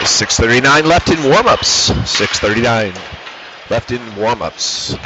6:39 left in warm-ups. 6:39 left in warm-ups.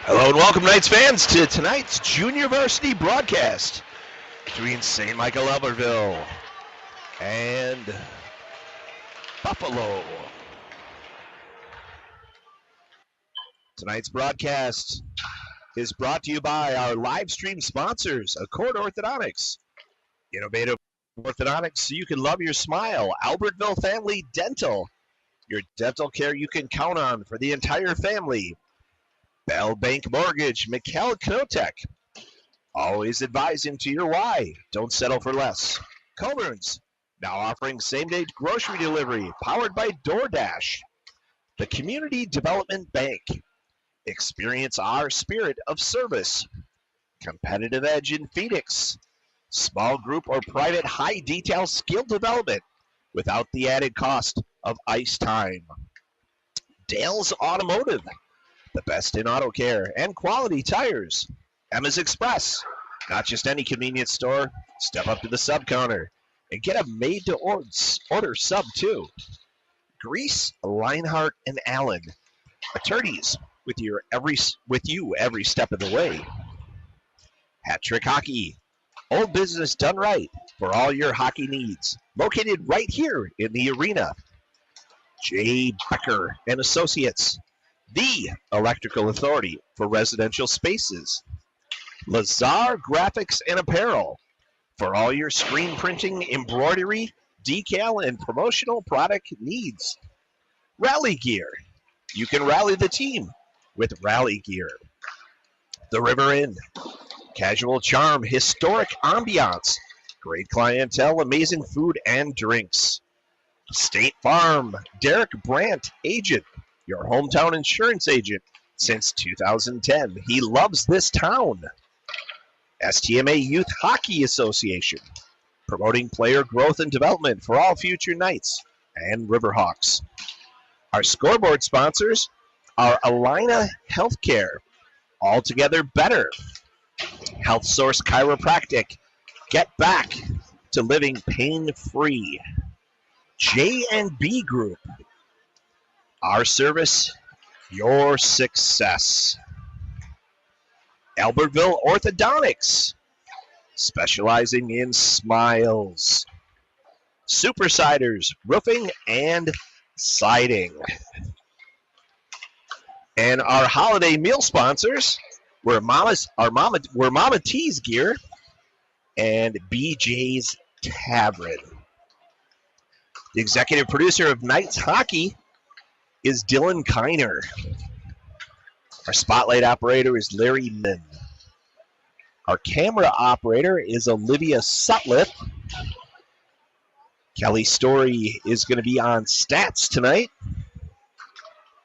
Hello and welcome, Knights fans, to tonight's Junior Varsity broadcast between St. Michael Albertville and Buffalo. Tonight's broadcast is brought to you by our live stream sponsors, Accord Orthodontics, innovative orthodontics so you can love your smile, Albertville Family Dental, your dental care you can count on for the entire family, Bell Bank Mortgage, McKell Knotek, always advising to your why, don't settle for less. Coburn's, now offering same-day grocery delivery, powered by DoorDash. The Community Development Bank, experience our spirit of service. Competitive Edge in Phoenix, small group or private high-detail skill development without the added cost of ice time. Dale's Automotive, the best in auto care and quality tires. Emma's Express, not just any convenience store. Step up to the sub counter and get a made-to-order sub too. Grease, Leinhart, and Allen, attorneys with you every step of the way. Hat Trick Hockey, old business done right for all your hockey needs. Located right here in the arena. J. Becker and Associates, the electrical authority for residential spaces. Lazar Graphics and Apparel, for all your screen printing, embroidery, decal, and promotional product needs. Rally Gear, you can rally the team with Rally Gear. The River Inn, casual charm, historic ambiance, great clientele, amazing food and drinks. State Farm, Derek Brandt, agent, your hometown insurance agent since 2010. He loves this town. STMA Youth Hockey Association, promoting player growth and development for all future Knights and Riverhawks. Our scoreboard sponsors are Alina Healthcare, Altogether Better, Health Source Chiropractic, get back to living pain-free. J&B Group, our service, your success. Albertville Orthodontics, specializing in smiles. Supersiders, roofing and siding. And our holiday meal sponsors were Mama T's Gear and BJ's Tavern. The executive producer of Knights Hockey is Dylan Kiner. Our spotlight operator is Larry Min. Our camera operator is Olivia Sutliff. Kelly Story is going to be on stats tonight.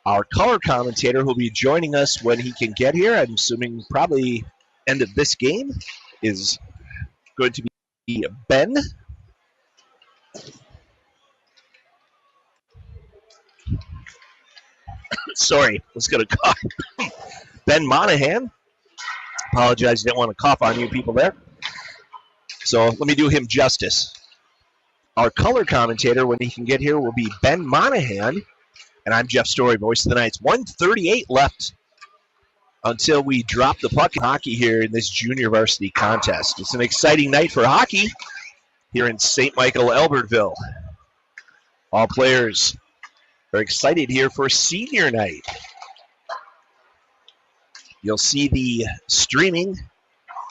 Our color commentator who will be joining us when he can get here, I'm assuming probably end of this game, is going to be Ben. Sorry, I was going to cough. Ben Monahan. Apologize, didn't want to cough on you people there. So let me do him justice. Our color commentator, when he can get here, will be Ben Monahan. And I'm Jeff Story, voice of the Knights. 1:38 left until we drop the puck in hockey here in this junior varsity contest. It's an exciting night for hockey here in St. Michael, Albertville. All players are excited here for senior night. You'll see the streaming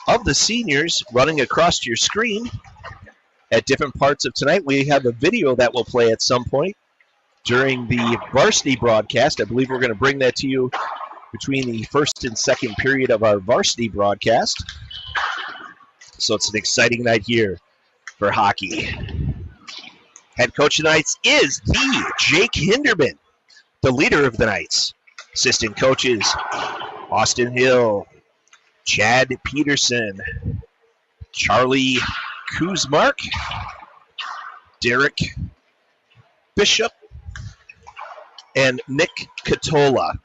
of the seniors running across your screen at different parts of tonight. We have a video that will play at some point during the varsity broadcast. I believe we're going to bring that to you between the first and second period of our varsity broadcast. So it's an exciting night here for hockey. Head coach of the Knights is the Jake Hinderman, the leader of the Knights. Assistant coaches, Austin Hill, Chad Peterson, Charlie Kuzmark, Derek Bishop, and Nick Catola.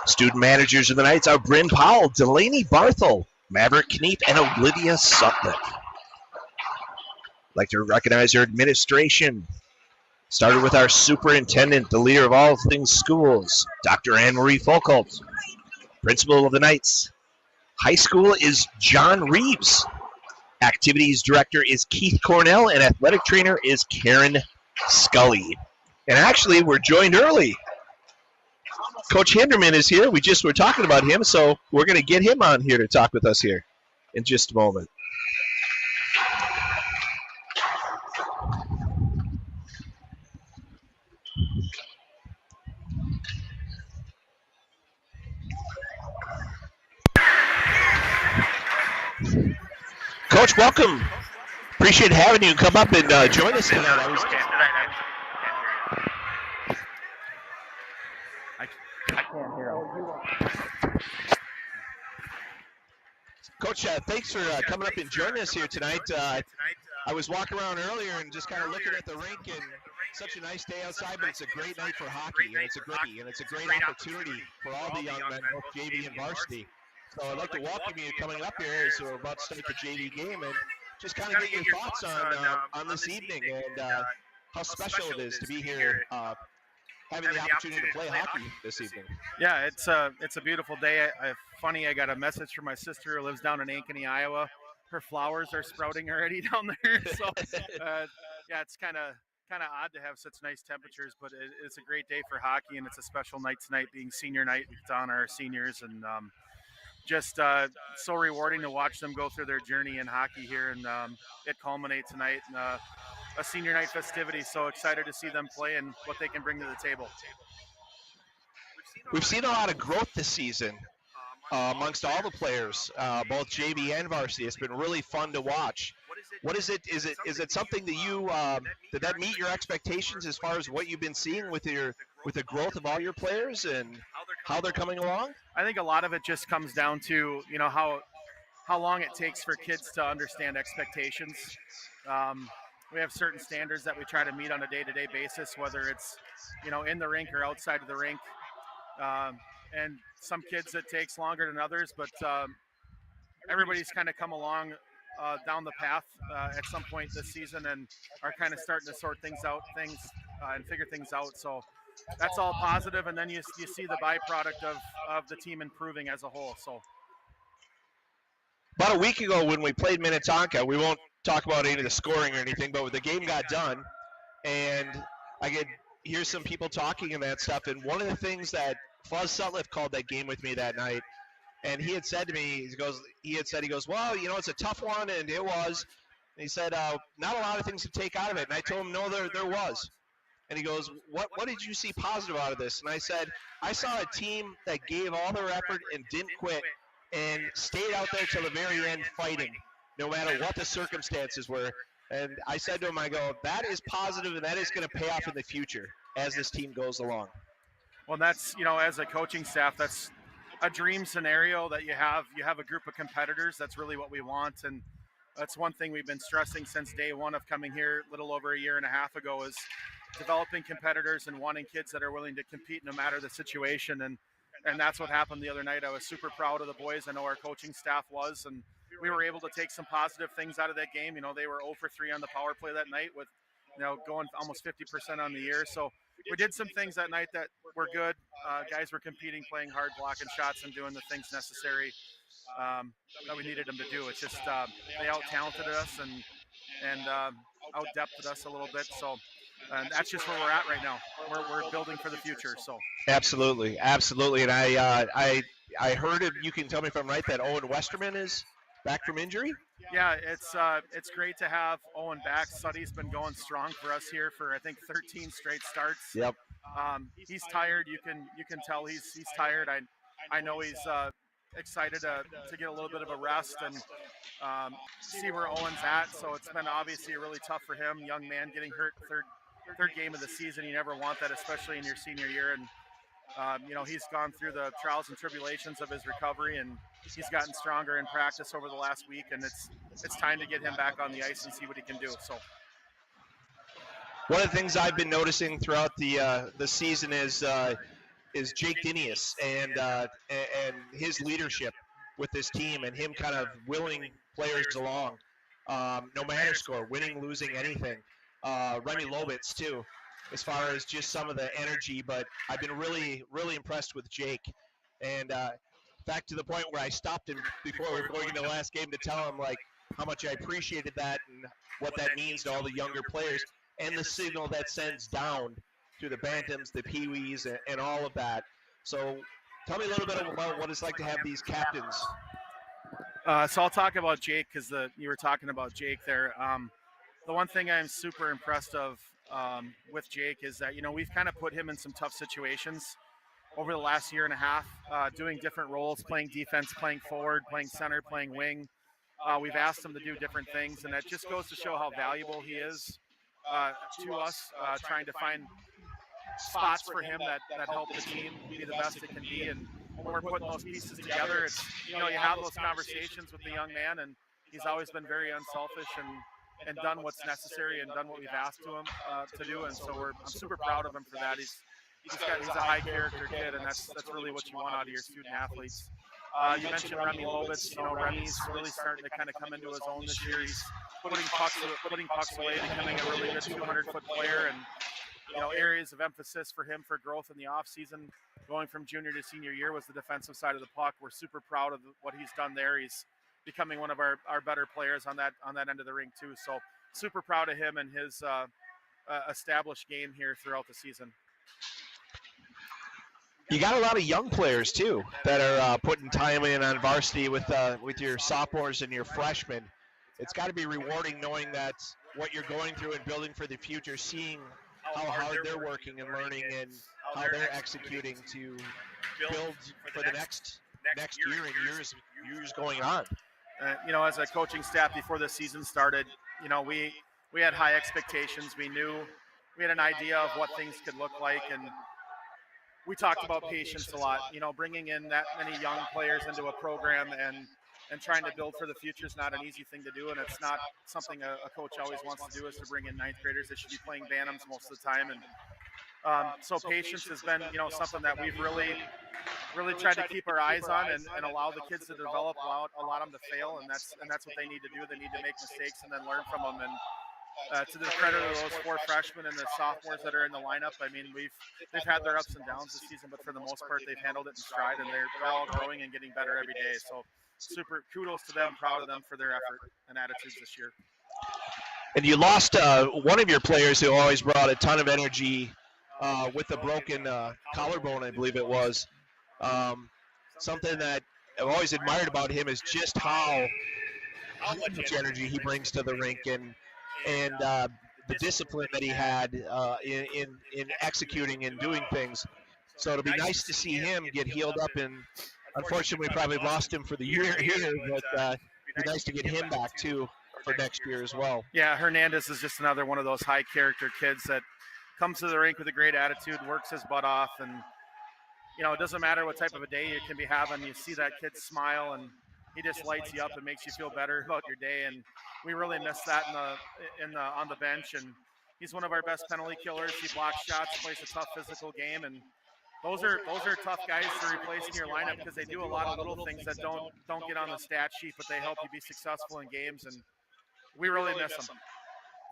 Student managers of the Knights are Bryn Powell, Delaney Barthel, Maverick Kneep, and Olivia Sutliff. I'd like to recognize our administration. Started with our superintendent, the leader of all things schools, Dr. Anne-Marie Folkholt. Principal of the Knights High School is John Reeves. Activities director is Keith Cornell, and athletic trainer is Karen Scully. And actually, we're joined early. Coach Hinderman is here. We just were talking about him, so we're going to get him on here to talk with us here in just a moment. Coach, welcome. Appreciate having you come up and join us tonight. I can't hear him. Coach, thanks for coming up and joining us here tonight. I was walking around earlier and just kind of looking at the rink, and such a nice day outside, but it's a great night for hockey, and it's a great opportunity for all the young men, both JV and varsity. So I'd like to welcome you coming up here as we're about to start the JV game, and just kind of get your thoughts on this evening and how special it is to be here having the opportunity to play hockey this evening. Yeah, it's a beautiful day. Funny, I got a message from my sister who lives down in Ankeny, Iowa. Her flowers are sprouting already down there. So, yeah, it's kind of odd to have such nice temperatures, but it's a great day for hockey, and it's a special night tonight, being senior night. It's on our seniors, and just so rewarding to watch them go through their journey in hockey here, and it culminates tonight in a senior night festivity. So excited to see them play and what they can bring to the table. We've seen a lot of growth this season amongst all the players, both JV and varsity. It's been really fun to watch. What is it? Is it something that you did that meet your expectations as far as what you've been seeing with the growth of all your players and how they're coming along? I think a lot of it just comes down to how long it takes for kids to understand expectations. We have certain standards that we try to meet on a day-to-day basis, whether it's in the rink or outside of the rink. And some kids it takes longer than others, but everybody's kind of come along down the path at some point this season and are kind of starting to sort things out and figure things out. So that's all positive, and then you see the byproduct of the team improving as a whole. So about a week ago when we played Minnetonka, we won't talk about any of the scoring or anything, but the game got done, and I could hear some people talking and that stuff. And one of the things that Fuzz Sutliff called that game with me that night, and he had said to me, he goes, well, it's a tough one, and it was. And he said, not a lot of things to take out of it. And I told him, no, there was. And he goes, what did you see positive out of this? And I said, I saw a team that gave all their effort and didn't quit and stayed out there till the very end fighting, no matter what the circumstances were. And I said to him, I go, that is positive, and that is going to pay off in the future as this team goes along. Well, that's, as a coaching staff, that's a dream scenario that you have. You have a group of competitors. That's really what we want. And that's one thing we've been stressing since day one of coming here a little over a year and a half ago, is developing competitors and wanting kids that are willing to compete no matter the situation. And that's what happened the other night. I was super proud of the boys. I know our coaching staff was, and we were able to take some positive things out of that game. They were 0 for 3 on the power play that night with going almost 50% on the year. So we did some things that night that were good. Guys were competing, playing hard, blocking shots, and doing the things necessary that we needed them to do. It's just they out-talented us and out-depthed us a little bit. So and that's just where we're at right now. We're building for the future. So Absolutely, absolutely. And I heard it. You can tell me if I'm right that Owen Westerman is back from injury. Yeah, it's great to have Owen back. Suddy's been going strong for us here for I think 13 straight starts. Yep. He's tired. You can tell he's tired. I know he's excited to get a little bit of a rest and see where Owen's at. So it's been obviously really tough for him. Young man getting hurt third game of the season. You never want that, especially in your senior year. And he's gone through the trials and tribulations of his recovery, and he's gotten stronger in practice over the last week. And it's time to get him back on the ice and see what he can do. So. One of the things I've been noticing throughout the season is Jake Dinius and his leadership with this team and him kind of willing players along, no matter score, winning, losing, anything. Remy Lobitz too, as far as just some of the energy. But I've been really, really impressed with Jake, and back to the point where I stopped him before we were going into the last game to tell him like how much I appreciated that and what that means to all the younger players. And the signal that sends down to the Bantams, the Pee-wees, and all of that. So tell me a little bit about what it's like to have these captains. So I'll talk about Jake because you were talking about Jake there. The one thing I'm super impressed of with Jake is that, we've kind of put him in some tough situations over the last year and a half, doing different roles, playing defense, playing forward, playing center, playing wing. We've asked him to do different things, and that just goes to show how valuable he is to us, trying to find spots for him that help the team be the best it can be. And when we're putting those pieces together, it's you have those conversations with the young man, and he's always been very unselfish and done what's necessary and done what we've asked to him to do. And so I'm super proud of him for that. He's a high character kid, and that's really what you want out of your student athletes. You mentioned Remy Lobitz. Remy's really starting to kind of come into his own this year. He's putting pucks away, becoming a really good 200-foot player, and areas of emphasis for him for growth in the offseason, going from junior to senior year, was the defensive side of the puck. We're super proud of what he's done there. He's becoming one of our better players on that end of the rink too. So super proud of him and his established game here throughout the season. You got a lot of young players too that are putting time in on varsity with your sophomores and your freshmen. It's got to be rewarding knowing that what you're going through and building for the future, seeing how hard they're working and learning and how they're executing to build for the next year and years going on. As a coaching staff before the season started, we had high expectations. We had an idea of what things could look like, and we talked about patience a lot. Bringing in that many young players into a program and trying to build for the future is not an easy thing to do, and it's not something a coach always wants to do, is to bring in ninth graders. They should be playing Bantams most of the time, and so patience has been something that we've really tried to keep our eyes on and allow the kids to develop, allow them to fail, and that's what they need to do. They need to make mistakes and then learn from them. And to the credit of those four freshmen and the sophomores that are in the lineup, I mean, they've had their ups and downs this season, but for the most part, they've handled it in stride, and they're all growing and getting better every day. So super kudos to them, proud of them for their effort and attitudes this year. And you lost one of your players who always brought a ton of energy with a broken collarbone, I believe it was. Something that I've always admired about him is just how much energy he brings to the rink and the discipline that he had in executing and doing things. So it'll be nice to see him get healed up, and unfortunately we probably lost him for the year here, but it'd be nice to get him back too for next year as well. Yeah, Hernandez is just another one of those high character kids that comes to the rink with a great attitude, works his butt off, and it doesn't matter what type of a day you can be having. You see that kid smile, and he just lights you up and makes you feel better about your day. And we really miss that on the bench. And he's one of our best penalty killers. He blocks shots, plays a tough physical game, and those are tough guys to replace in your lineup because they do a lot of little things that don't get on the stat sheet, but they help you be successful in games. And we really miss them.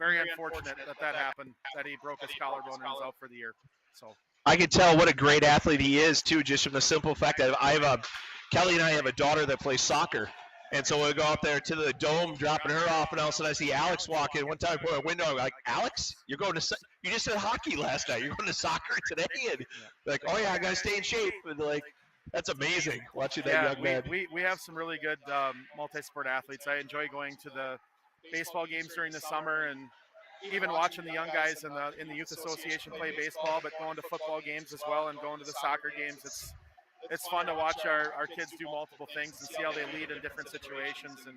very unfortunate that happened, that he broke his collarbone and is out for the year. So I can tell what a great athlete he is too, just from the simple fact that Kelly and I have a daughter that plays soccer. And so we go out there to the dome, dropping her off, and all of a sudden I see Alex walk in. One time I put a window, I'm like, Alex, you just said hockey last night. You're going to soccer today? And like, oh yeah, I got to stay in shape. And like, that's amazing watching that young man. We have some really good multi-sport athletes. I enjoy going to the baseball games during the summer and even watching the young guys in the youth association play baseball, but going to football games as well and going to the soccer games. It's fun to watch our kids do multiple things and see how they lead in different situations. And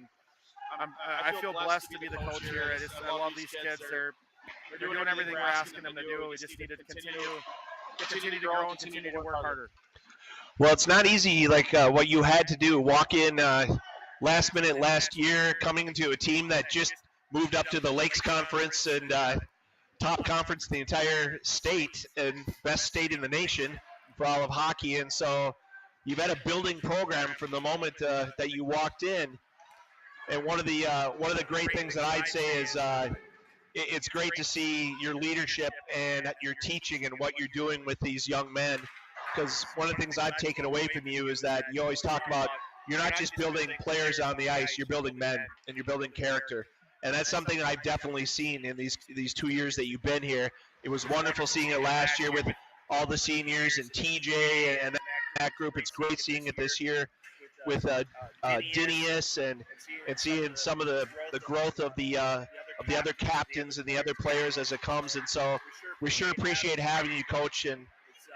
I feel blessed to be the coach here. I love these kids. They're doing everything we're asking them to do. We just need to continue to grow and continue to work harder. Well, it's not easy like what you had to do. Walk in last minute last year, coming into a team that just moved up to the Lakes Conference and top conference in the entire state and best state in the nation for all of hockey. And so you've had a building program from the moment that you walked in. And one of the great things that I'd say is it's great to see your leadership and your teaching and what you're doing with these young men. Because one of the things I've taken away from you is that you always talk about you're not just building players on the ice, you're building men and you're building character. And that's something that I've definitely seen in these 2 years that you've been here. It was wonderful seeing it last year with all the seniors and TJ and that group. It's great seeing it this year with Dinius and seeing some of the growth of the other captains and the other players as it comes. And so we sure appreciate having you, Coach, and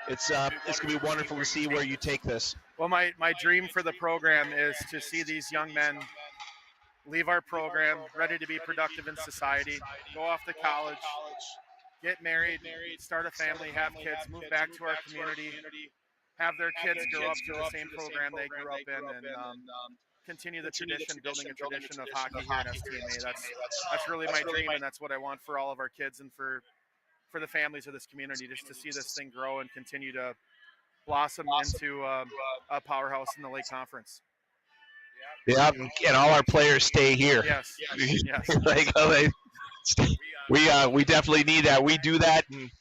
it's going to be wonderful to see where you take this. Well, my dream for the program is to see these young men leave our program ready to be productive in society, go off to college, get married, start a family, have kids, move back to our community, have their kids grow up to the same program they grew up in, and continue the tradition, building a tradition of hockey here at STMA. That's really my dream, and that's what I want for all of our kids and for the families of this community, just to see this thing grow and continue to blossom into a powerhouse in the Lake Conference. Yeah, and all our players stay here. Yes. We definitely need that. We do that, and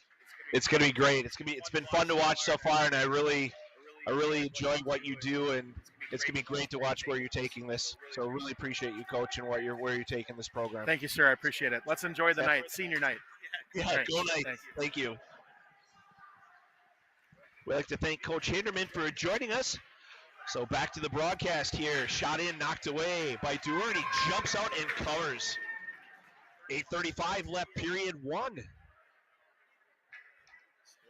it's going to be great. It's been fun to watch so far, and I really enjoy what you do, and it's going to be great to watch where you're taking this. So really appreciate you, Coach, and where you're taking this program. Thank you, sir. I appreciate it. Let's enjoy the night, senior night. Yeah, right. Go night. Thank you. We'd like to thank Coach Hinderman for joining us. So back to the broadcast here. Shot in, knocked away by Dewar, and he jumps out and covers. 8:35 left, period one.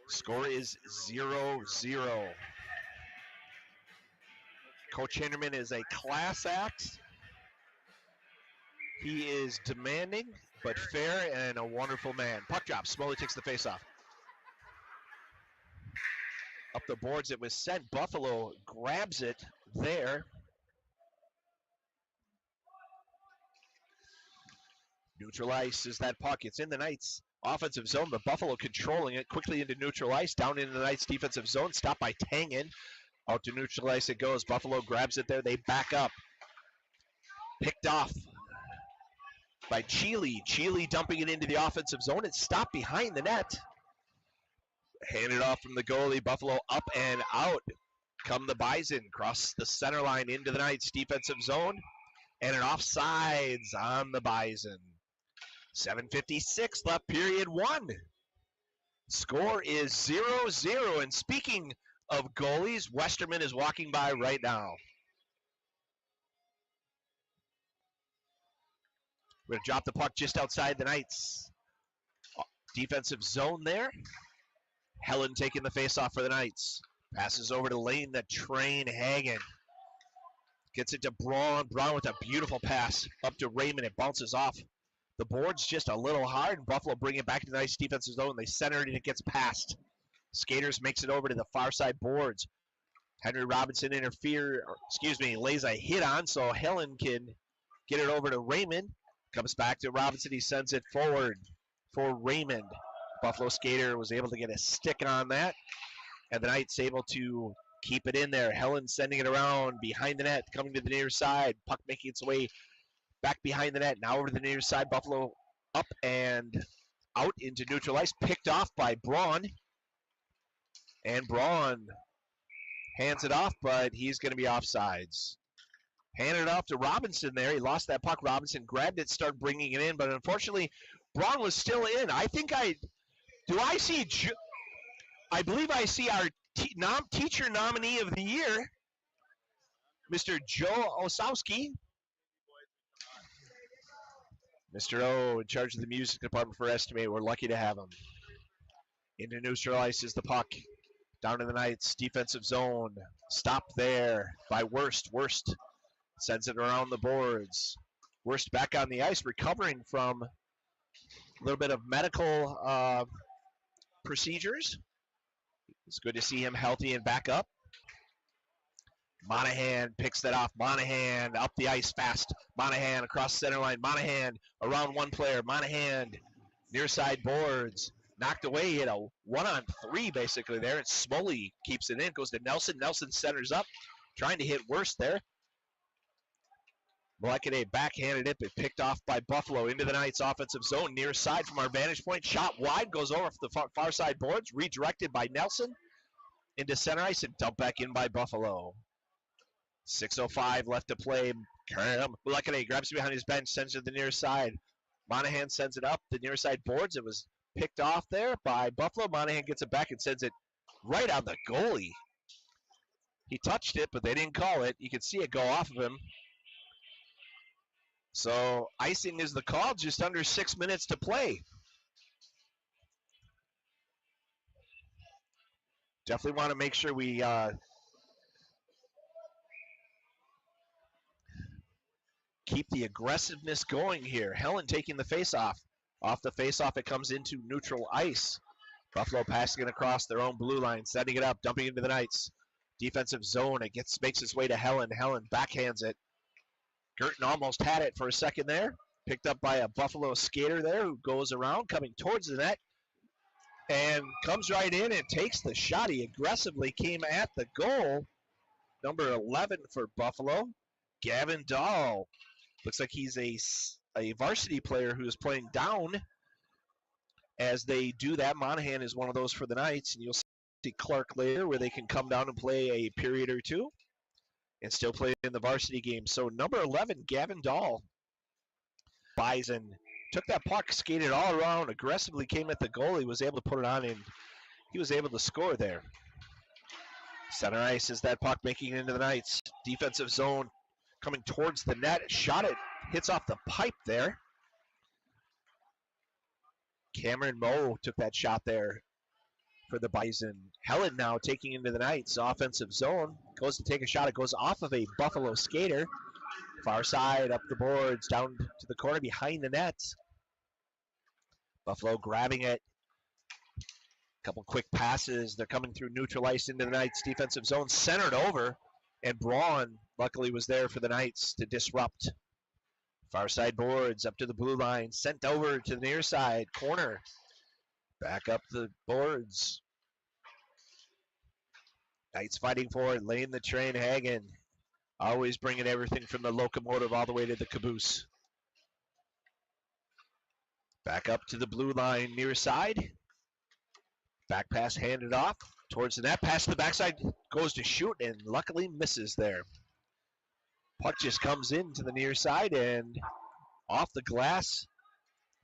Score is 0-0. Coach Hinderman is a class act. He is demanding, but fair and a wonderful man. Puck drop, Smoley takes the face-off. Up the boards it was sent. Buffalo grabs it there. Neutral ice is that puck. It's in the Knights' offensive zone, but Buffalo controlling it quickly into neutral ice. Down into the Knights' defensive zone. Stopped by Tangen. Out to neutral ice it goes. Buffalo grabs it there. They back up. Picked off by Chile. Chile dumping it into the offensive zone. It's stopped behind the net. Handed off from the goalie. Buffalo up and out. Come the Bison. Cross the center line into the Knights' defensive zone. And an offsides on the Bison. 7:56 left, period one. Score is 0-0. And speaking of goalies, Westerman is walking by right now. We're going to drop the puck just outside the Knights' defensive zone there. Helen taking the faceoff for the Knights. Passes over to Lane, the train Hagen. Gets it to Braun. Braun with a beautiful pass up to Raymond. It bounces off the boards just a little hard. Buffalo bring it back to the Knights' defensive zone. They center it and it gets past. Skaters makes it over to the far side boards. Henry Robinson lays a hit on so Helen can get it over to Raymond. Comes back to Robinson. He sends it forward for Raymond. Buffalo skater was able to get a stick on that. And the Knights able to keep it in there. Helen sending it around behind the net, coming to the near side. Puck making its way back behind the net. Now over to the near side. Buffalo Up and out into neutral ice, picked off by Braun. And Braun hands it off, but he's going to be offsides. Handed it off to Robinson there. He lost that puck. Robinson grabbed it, started bringing it in, but unfortunately, Braun was still in. I believe I see our teacher nominee of the year, Mr. Joe Osowski. Mr. O in charge of the music department for STMA. We're lucky to have him. Into neutral ice is the puck. Down to the Knights. Defensive zone. Stopped there by Worst. Worst sends it around the boards. Worst back on the ice, recovering from a little bit of medical procedures. It's good to see him healthy and back up. Monahan picks that off. Monahan up the ice fast. Monahan across the center line. Monahan around one player. Monahan near side boards. Knocked away. Hit a 1-on-3 basically there. And Smoley keeps it in. Goes to Nelson. Nelson centers up. Trying to hit Worst there. Molekine backhanded it, but picked off by Buffalo into the Knights offensive zone. Near side from our vantage point. Shot wide. Goes over the far side boards. Redirected by Nelson into center ice and dumped back in by Buffalo. 6:05 left to play. Molekine grabs it behind his bench, sends it to the near side. Monahan sends it up the near side boards. It was picked off there by Buffalo. Monahan gets it back and sends it right on the goalie. He touched it, but they didn't call it. You could see it go off of him. So icing is the call, just under 6 minutes to play. Definitely want to make sure we keep the aggressiveness going here. Helen taking the face-off. Off the face-off, it comes into neutral ice. Buffalo passing it across their own blue line, setting it up, dumping into the Knights. Defensive zone, it makes its way to Helen. Helen backhands it. Girton almost had it for a second there. Picked up by a Buffalo skater there who goes around, coming towards the net. And comes right in and takes the shot. He aggressively came at the goal. Number 11 for Buffalo, Gavin Dahl. Looks like he's a varsity player who is playing down as they do that. Monahan is one of those for the Knights, and you'll see Clark later where they can come down and play a period or two and still play in the varsity game. So number 11, Gavin Dahl. Bison took that puck, skated all around, aggressively came at the goal. He was able to put it on, and he was able to score there. Center ice is that puck making it into the Knights. Defensive zone coming towards the net. Shot it, hits off the pipe there. Cameron Moe took that shot there for the Bison. Helen now taking into the Knights. Offensive zone. Goes to take a shot. It goes off of a Buffalo skater. Far side, up the boards, down to the corner behind the net. Buffalo grabbing it. Couple quick passes. They're coming through neutral ice into the Knights' defensive zone. Centered over. And Braun, luckily, was there for the Knights to disrupt. Far side boards, up to the blue line. Sent over to the near side. Corner. Back up the boards. Knights fighting for it. Laying the train. Hagen. Always bringing everything from the locomotive all the way to the caboose. Back up to the blue line near side. Back pass handed off towards the net. Pass to the backside. Goes to shoot and luckily misses there. Puck just comes into the near side and off the glass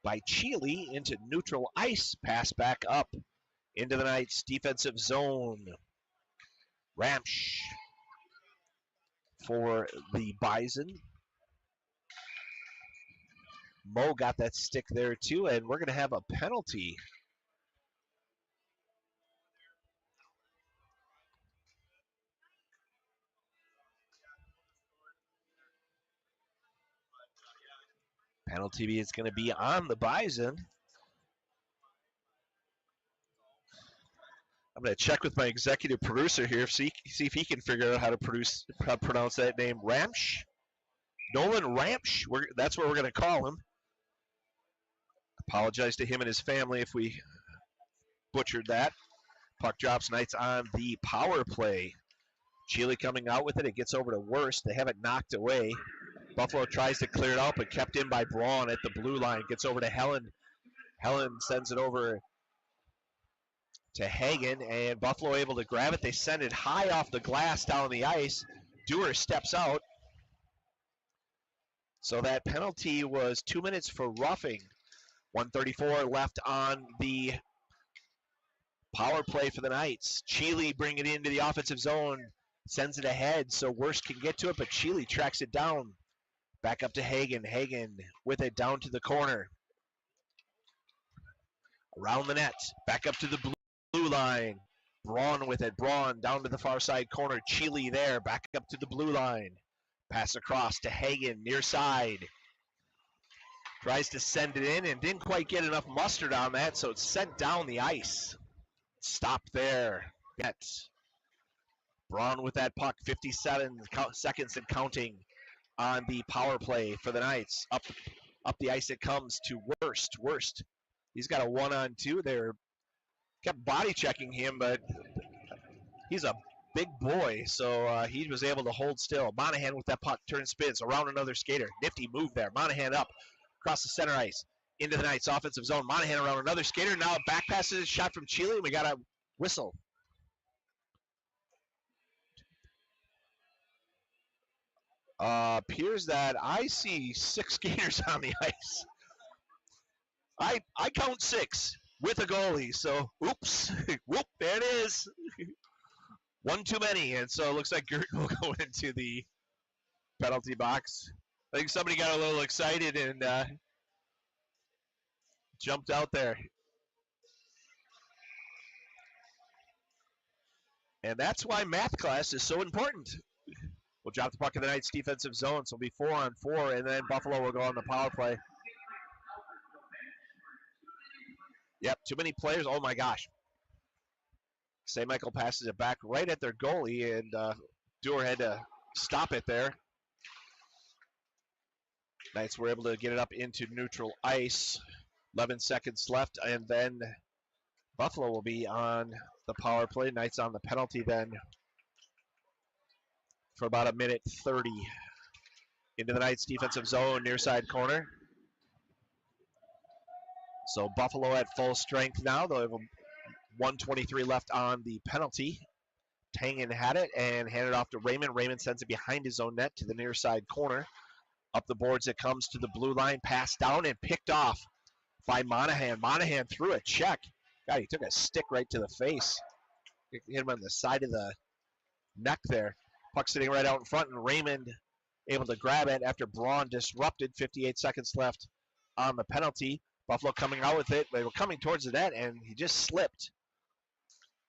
by Chile into neutral ice. Pass back up into the Knights' defensive zone. Ramsch for the Bison. Mo got that stick there too, and we're going to have a penalty. Penalty is going to be on the Bison. I'm going to check with my executive producer here, see if he can figure out how to pronounce that name. Ramsch? Nolan Ramsch? That's what we're going to call him. Apologize to him and his family if we butchered that. Puck drops. Knights on the power play. Chile coming out with it. It gets over to Worst. They have it knocked away. Buffalo tries to clear it out, but kept in by Braun at the blue line. Gets over to Helen. Helen sends it over to Hagen, and Buffalo able to grab it. They send it high off the glass down the ice. Dewar steps out. So that penalty was 2 minutes for roughing. 1:34 left on the power play for the Knights. Cheeley bring it into the offensive zone, sends it ahead so Worst can get to it, but Cheeley tracks it down. Back up to Hagen. Hagen with it down to the corner. Around the net, back up to the blue line. Braun with it. Braun down to the far side corner. Cheeley there, back up to the blue line. Pass across to Hagen, near side. Tries to send it in and didn't quite get enough mustard on that, so it's sent down the ice. Stopped there. Yet Braun with that puck, 57 seconds and counting on the power play for the Knights. Up the ice it comes to Worst. Worst, he's got a 1-on-2 there. Kept body checking him, but he's a big boy, so he was able to hold still. Monahan with that puck, turn spins around another skater. Nifty move there. Monahan up across the center ice into the Knights offensive zone. Monahan around another skater. Now a back passes, shot from Cheeley, and we got a whistle. Appears that I see 6 skaters on the ice. I count 6 with a goalie, so oops, whoop, there it is. One too many, and so it looks like Gert will go into the penalty box. I think somebody got a little excited and jumped out there. And that's why math class is so important. We'll drop the puck in the Knights' defensive zone, so it'll be 4-on-4, and then Buffalo will go on the power play. Yep, too many players. Oh, my gosh. St. Michael passes it back right at their goalie, and Dewar had to stop it there. Knights were able to get it up into neutral ice. 11 seconds left, and then Buffalo will be on the power play. Knights on the penalty then for about 1:30. Into the Knights' defensive zone, near side corner. So Buffalo at full strength now. They'll have 1:23 left on the penalty. Tangen had it and handed off to Raymond. Raymond sends it behind his own net to the near side corner. Up the boards it comes to the blue line, passed down and picked off by Monahan. Monahan threw a check. God, he took a stick right to the face. Hit him on the side of the neck there. Puck sitting right out in front, and Raymond able to grab it after Braun disrupted. 58 seconds left on the penalty. Buffalo coming out with it. They were coming towards the net, and he just slipped.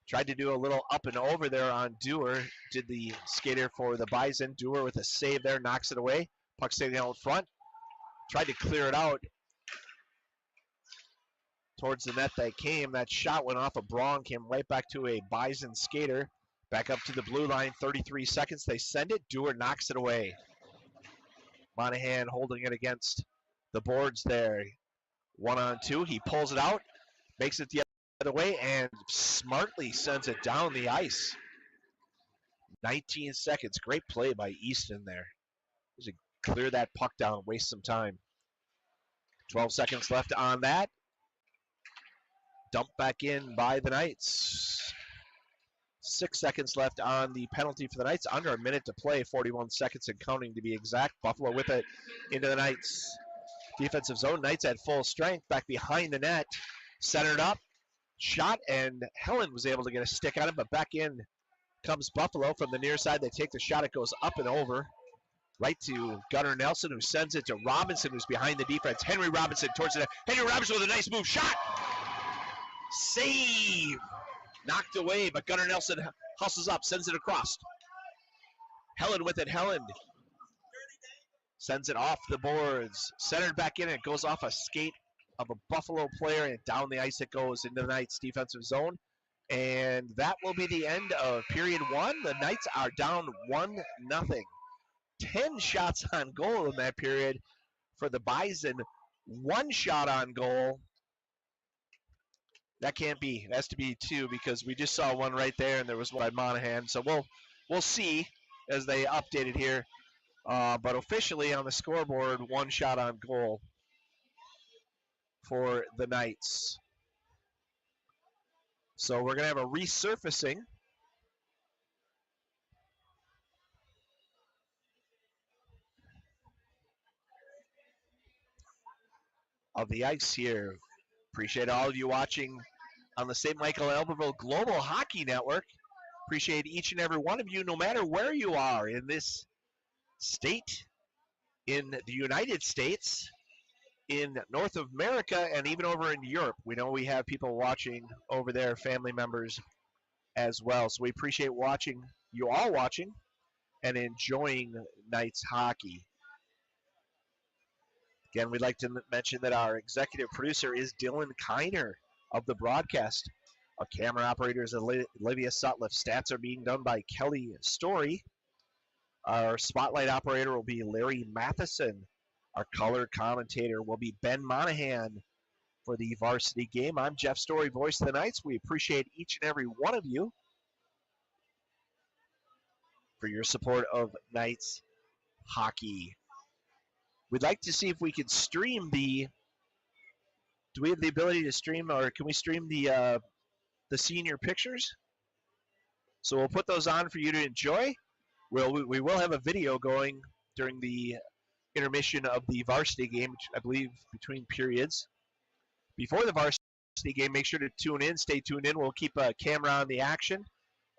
Tried to do a little up and over there on Dewar. Did the skater for the Bison. Dewar with a save there, knocks it away. Puck sitting out in front. Tried to clear it out. Towards the net they came. That shot went off of Braun, came right back to a Bison skater. Back up to the blue line, 33 seconds. They send it. Dewar knocks it away. Monahan holding it against the boards there. 1-on-2. He pulls it out, makes it the other way, and smartly sends it down the ice. 19 seconds. Great play by Easton there. Just clear that puck down, waste some time. 12 seconds left on that. Dumped back in by the Knights. 6 seconds left on the penalty for the Knights. Under a minute to play, 41 seconds and counting to be exact. Buffalo with it into the Knights' defensive zone. Knights at full strength, back behind the net. Centered up, shot, and Helen was able to get a stick on it, but back in comes Buffalo from the near side. They take the shot, it goes up and over. Right to Gunnar Nelson, who sends it to Robinson, who's behind the defense. Henry Robinson towards the net. Henry Robinson with a nice move, shot! Save! Knocked away, but Gunnar Nelson hustles up, sends it across. Helen with it. Helen sends it off the boards. Centered back in. It goes off a skate of a Buffalo player, and down the ice it goes into the Knights' defensive zone. And that will be the end of period 1. The Knights are down 1-0. 10 shots on goal in that period for the Bison. 1 shot on goal. That can't be. It has to be 2 because we just saw 1 right there, and there was one by Monahan. So we'll see as they update it here. But officially on the scoreboard, 1 shot on goal for the Knights. So we're going to have a resurfacing of the ice here. Appreciate all of you watching on the St. Michael Albertville Global Hockey Network. Appreciate each and every one of you, no matter where you are in this state, in the United States, in North America, and even over in Europe. We know we have people watching over there, family members as well. So we appreciate watching, you all watching, and enjoying Knights hockey. Again, we'd like to mention that our executive producer is Dylan Kiner of the broadcast. Our camera operator is Olivia Sutliff. Stats are being done by Kelly Story. Our spotlight operator will be Larry Matheson. Our color commentator will be Ben Monahan for the varsity game. I'm Jeff Story, voice of the Knights. We appreciate each and every one of you for your support of Knights hockey. We'd like to see if we could stream the. Do we have the ability to stream, or can we stream the senior pictures? So we'll put those on for you to enjoy. We will have a video going during the intermission of the varsity game, I believe between periods. Before the varsity game, make sure to tune in, stay tuned in. We'll keep a camera on the action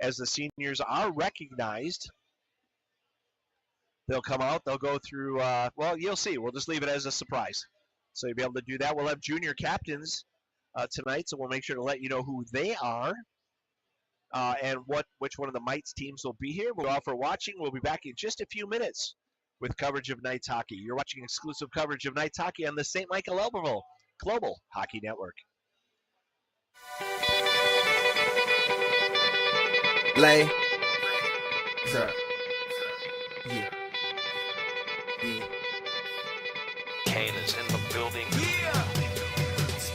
as the seniors are recognized. They'll come out, they'll go through, well, you'll see. We'll just leave it as a surprise. So you'll be able to do that. We'll have junior captains tonight, so we'll make sure to let you know who they are and which one of the Knights teams will be here. We'll all for watching. We'll be back in just a few minutes with coverage of Knights hockey. You're watching exclusive coverage of Knights hockey on the St. Michael Albertville Global Hockey Network. Lay. Sir. Yeah. Yeah. Kane is in the building. Yeah.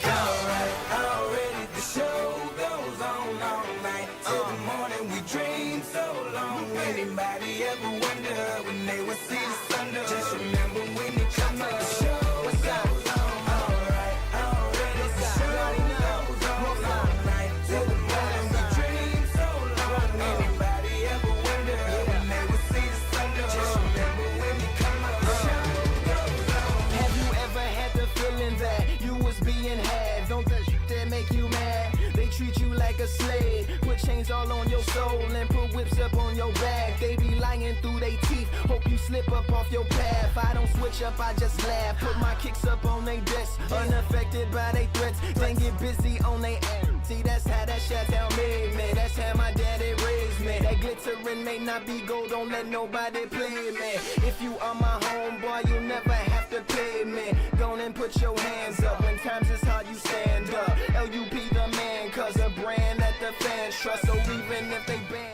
Alright, already the show goes on all night. Till the morning we dream so long. Anybody ever wonder when they would see the sun? Just remember when you come up. The show goes on. Alright, already the show goes on all night. Till the morning we dream so long. Anybody ever wonder when they would see the sun? Just remember when you come up. The show goes on. Have you ever had the feeling that you was being had? Don't the shit that make you mad? They treat you like a slave, put chains all on your soul and put whips up on your back. They be lying through they teeth, hope you slip up off your path. I don't switch up, I just laugh, put my kicks up on they desk, unaffected by they threats, then get busy on they ass. See, that's how that Chi-Town made me, that's how my daddy raised me. That glittering may not be gold, don't let nobody play me. If you are my homeboy, you'll never have to pay me. Go on and put your hands up, when times is hard you stand up. LUP the man, cause a brand that the fans trust. So even if they ban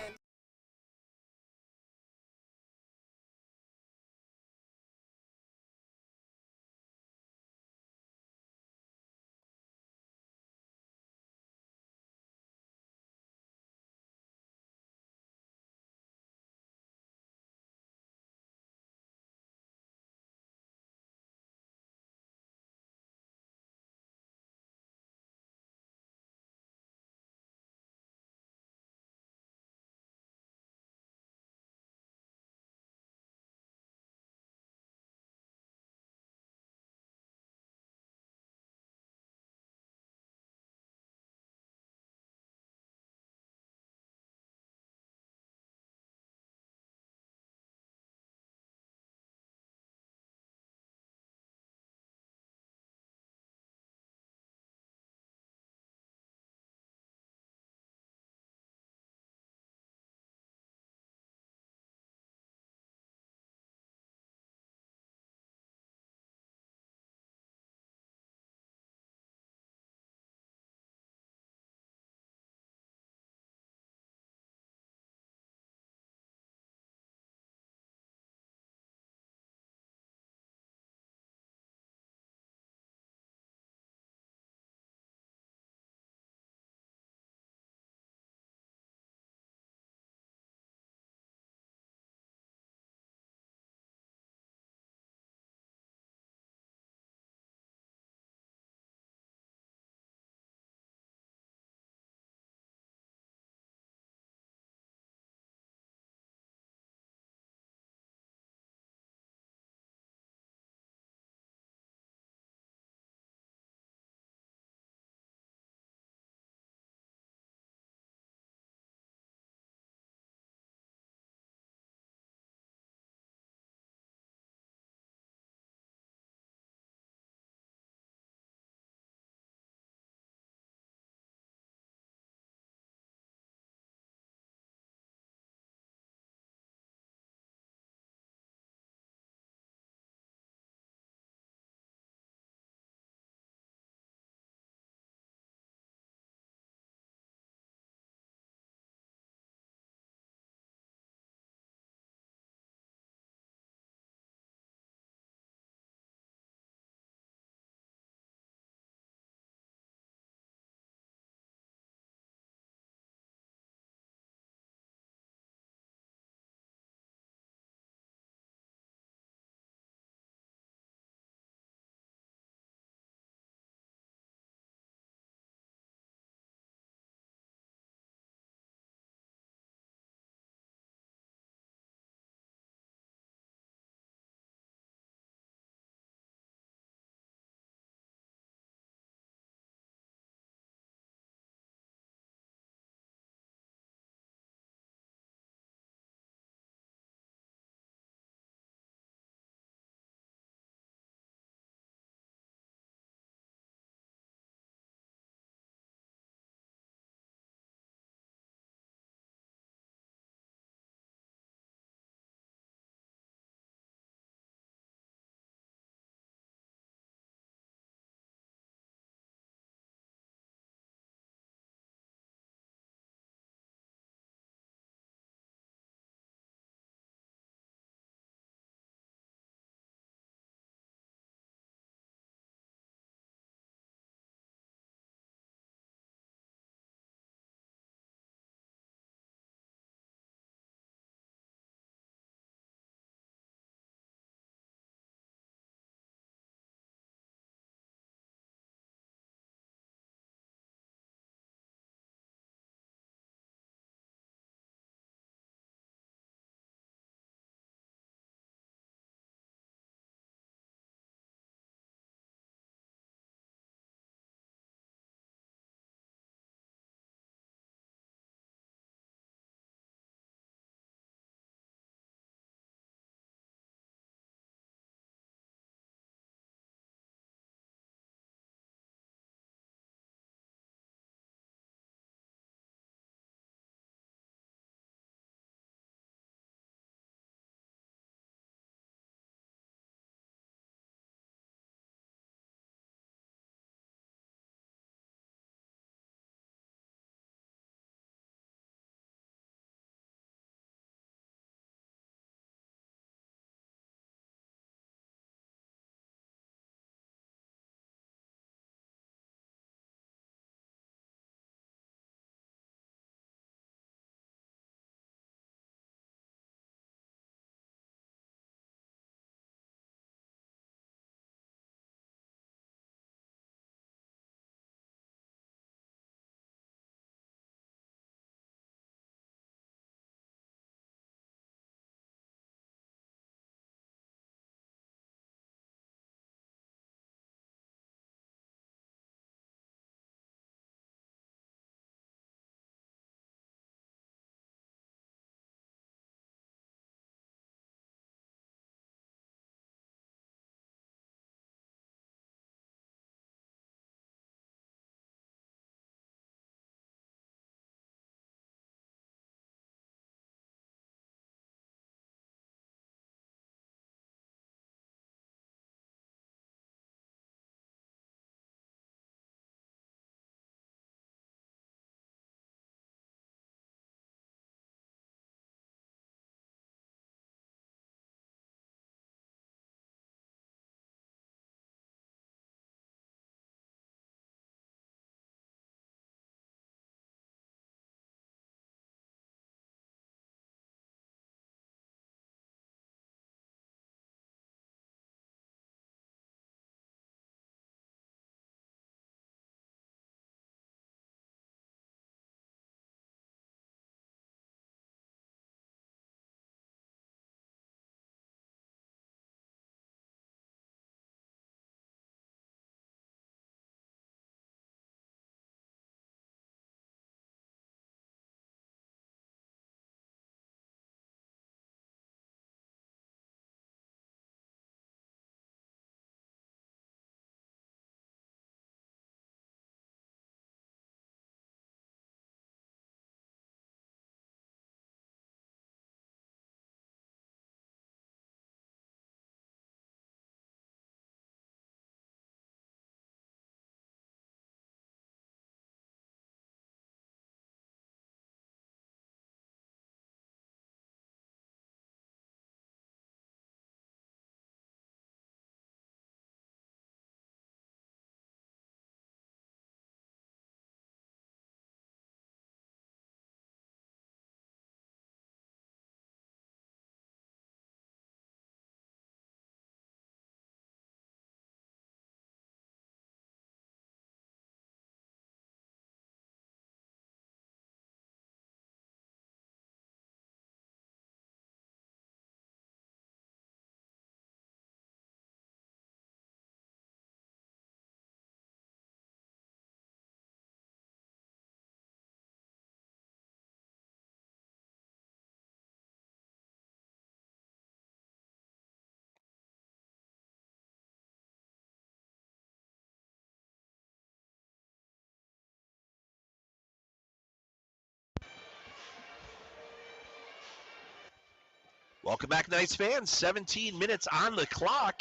Welcome back, Knights fans. 17 minutes on the clock.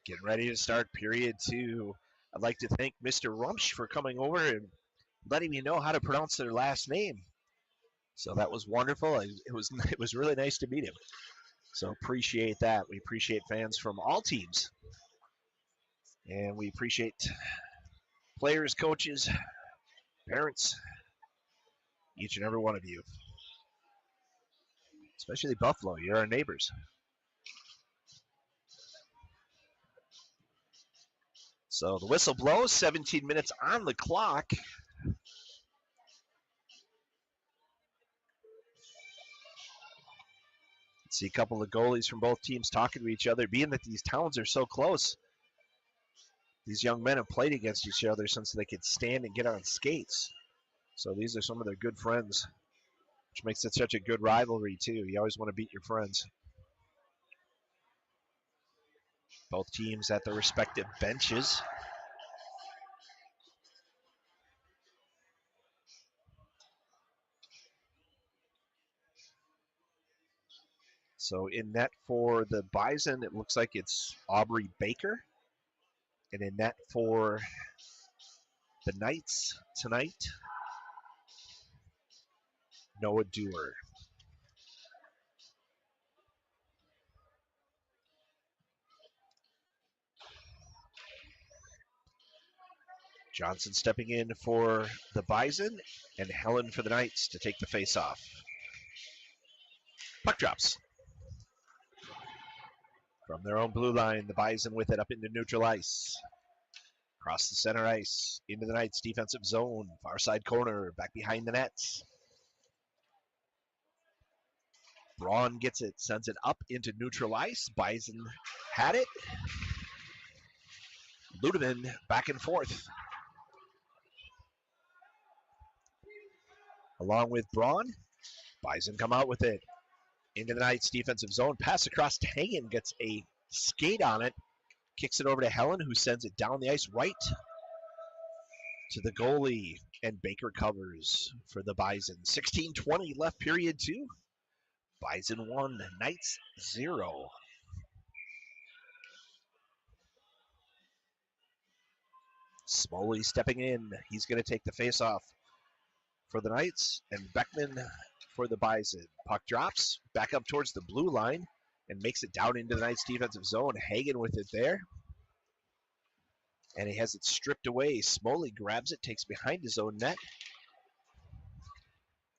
Getting ready to start period 2. I'd like to thank Mr. Rumsch for coming over and letting me know how to pronounce their last name. So that was wonderful. It was really nice to meet him. So appreciate that. We appreciate fans from all teams. And we appreciate players, coaches, parents, each and every one of you. Especially Buffalo. You're our neighbors. So the whistle blows, 17 minutes on the clock. See a couple of goalies from both teams talking to each other. Being that these towns are so close, these young men have played against each other since they could stand and get on skates. So these are some of their good friends, which makes it such a good rivalry too. You always want to beat your friends. Both teams at their respective benches. So in net for the Bison, it looks like it's Aubrey Baker. And in net for the Knights tonight, Noah Dewar. Johnson stepping in for the Bison, and Helen for the Knights to take the face-off. Puck drops. From their own blue line, the Bison with it up into neutral ice. Across the center ice, into the Knights' defensive zone. Far side corner, back behind the nets. Braun gets it, sends it up into neutral ice. Bison had it. Ludeman back and forth. Along with Braun, Bison come out with it. Into the Knights' defensive zone. Pass across to Hagen, gets a skate on it. Kicks it over to Helen, who sends it down the ice right to the goalie. And Baker covers for the Bison. 16:20 left period 2. Bison 1, Knights 0. Smoley stepping in. He's going to take the face-off for the Knights. And Beckman for the Bison. Puck drops back up towards the blue line and makes it down into the Knights' defensive zone. Hagen with it there. And he has it stripped away. Smoley grabs it, takes behind his own net.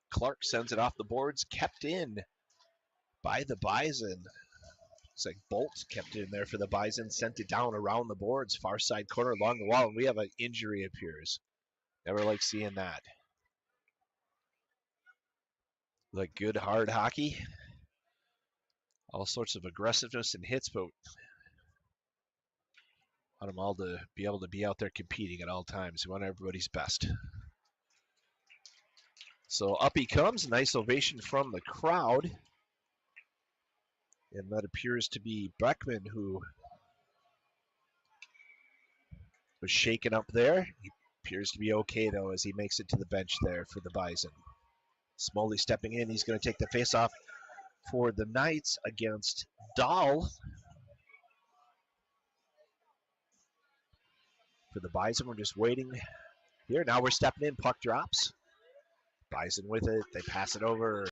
Clark sends it off the boards, kept in by the Bison. Looks like Bolt kept it in there for the Bison, sent it down around the boards, far side corner along the wall, and we have an injury appears. Never like seeing that. Like good hard hockey. All sorts of aggressiveness and hits, but want them all to be able to be out there competing at all times. We want everybody's best. So up he comes. Nice ovation from the crowd. And that appears to be Beckman, who was shaken up there. He appears to be okay, though, as he makes it to the bench there for the Bison. Smoley stepping in. He's going to take the face-off for the Knights against Dahl. For the Bison, we're just waiting here. Now we're stepping in. Puck drops. Bison with it. They pass it over.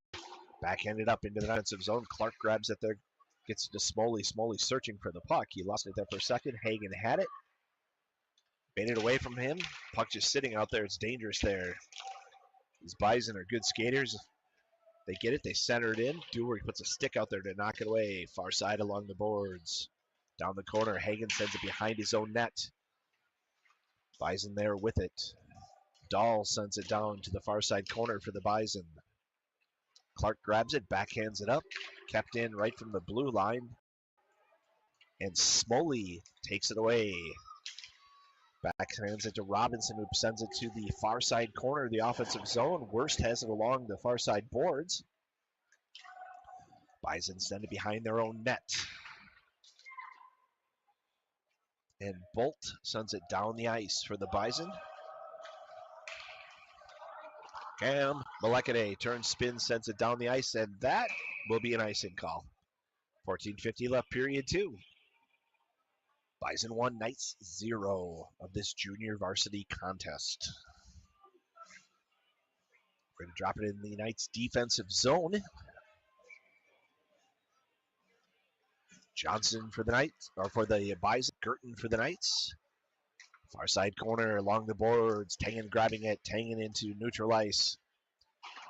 Backhanded up into the defensive zone. Clark grabs it there. Gets to Smoley. Smoley searching for the puck. He lost it there for a second. Hagen had it. Made it away from him. Puck just sitting out there. It's dangerous there. These Bison are good skaters. They get it. They center it in. Dewar puts a stick out there to knock it away. Far side along the boards. Down the corner. Hagen sends it behind his own net. Bison there with it. Dahl sends it down to the far side corner for the Bison. Clark grabs it, backhands it up. Kept in right from the blue line. And Smoley takes it away. Backhands it to Robinson, who sends it to the far side corner of the offensive zone. Worst has it along the far side boards. Bison send it behind their own net. And Bolt sends it down the ice for the Bison. Cam Malekade turns, spin, sends it down the ice, and that will be an icing call. 14:50 left, period 2. Bison 1, Knights 0 of this junior varsity contest. We're going to drop it in the Knights defensive zone. Johnson for the Knights, or for the Bison. Girton for the Knights. Far side corner along the boards. Tangen grabbing it. Tangen into neutral ice.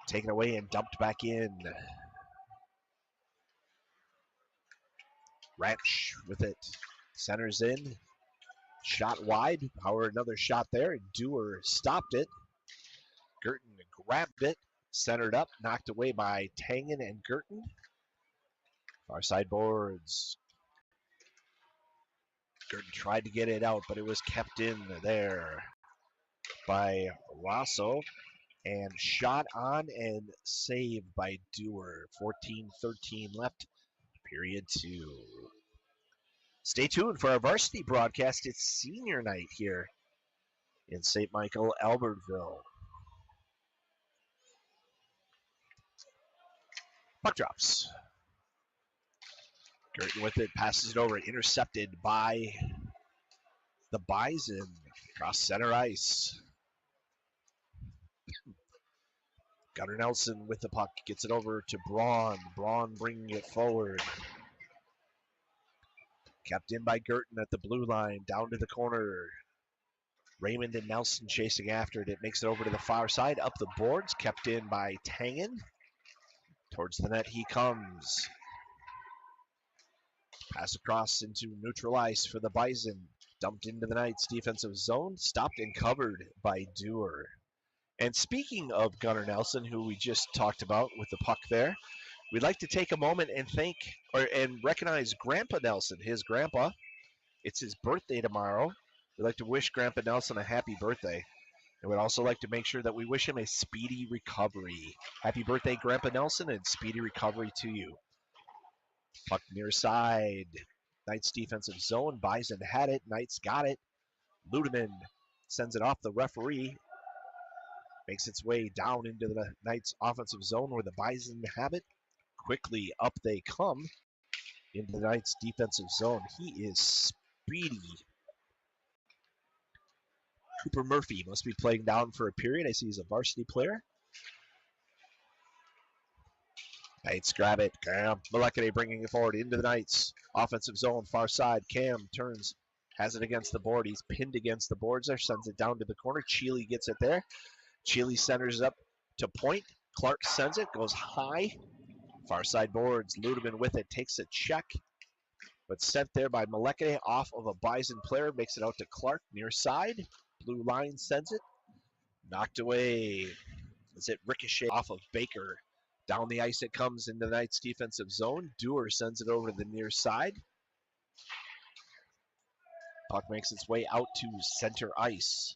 Taken away and dumped back in. Ranch with it. Centers in. Shot wide. Power another shot there. Dewar stopped it. Girton grabbed it. Centered up. Knocked away by Tangen and Girton. Far side boards. Girton tried to get it out, but it was kept in there by Rosso. And shot on and saved by Dewar. 14:13 left, period 2. Stay tuned for our varsity broadcast. It's senior night here in St. Michael, Albertville. Puck drops. Girton with it, passes it over, intercepted by the Bison across center ice. Gunnar Nelson with the puck, gets it over to Braun. Braun bringing it forward. Kept in by Girton at the blue line, down to the corner. Raymond and Nelson chasing after it. It makes it over to the far side, up the boards, kept in by Tangen. Towards the net he comes. Pass across into neutral ice for the Bison. Dumped into the Knights defensive zone, stopped and covered by Dewar. And speaking of Gunnar Nelson, who we just talked about with the puck there, we'd like to take a moment and thank and recognize Grandpa Nelson, his grandpa. It's his birthday tomorrow. We'd like to wish Grandpa Nelson a happy birthday. And we'd also like to make sure that we wish him a speedy recovery. Happy birthday, Grandpa Nelson, and speedy recovery to you. Puck near side. Knights defensive zone. Bison had it. Knights got it. Ludeman sends it off the referee. Makes its way down into the Knights offensive zone where the Bison have it. Quickly up they come into the Knights defensive zone. He is speedy. Cooper Murphy must be playing down for a period. I see he's a varsity player. Knights grab it. Cam Malekade bringing it forward into the Knights. Offensive zone, far side. Cam turns, has it against the board. He's pinned against the boards there, sends it down to the corner. Cheely gets it there. Cheely centers up to point. Clark sends it, goes high. Far side boards. Ludeman with it, takes a check. But sent there by Malekade off of a Bison player. Makes it out to Clark near side. Blue line sends it. Knocked away. Is it ricochet off of Baker? Down the ice it comes into the Knights defensive zone. Dewar sends it over to the near side. Puck makes its way out to center ice.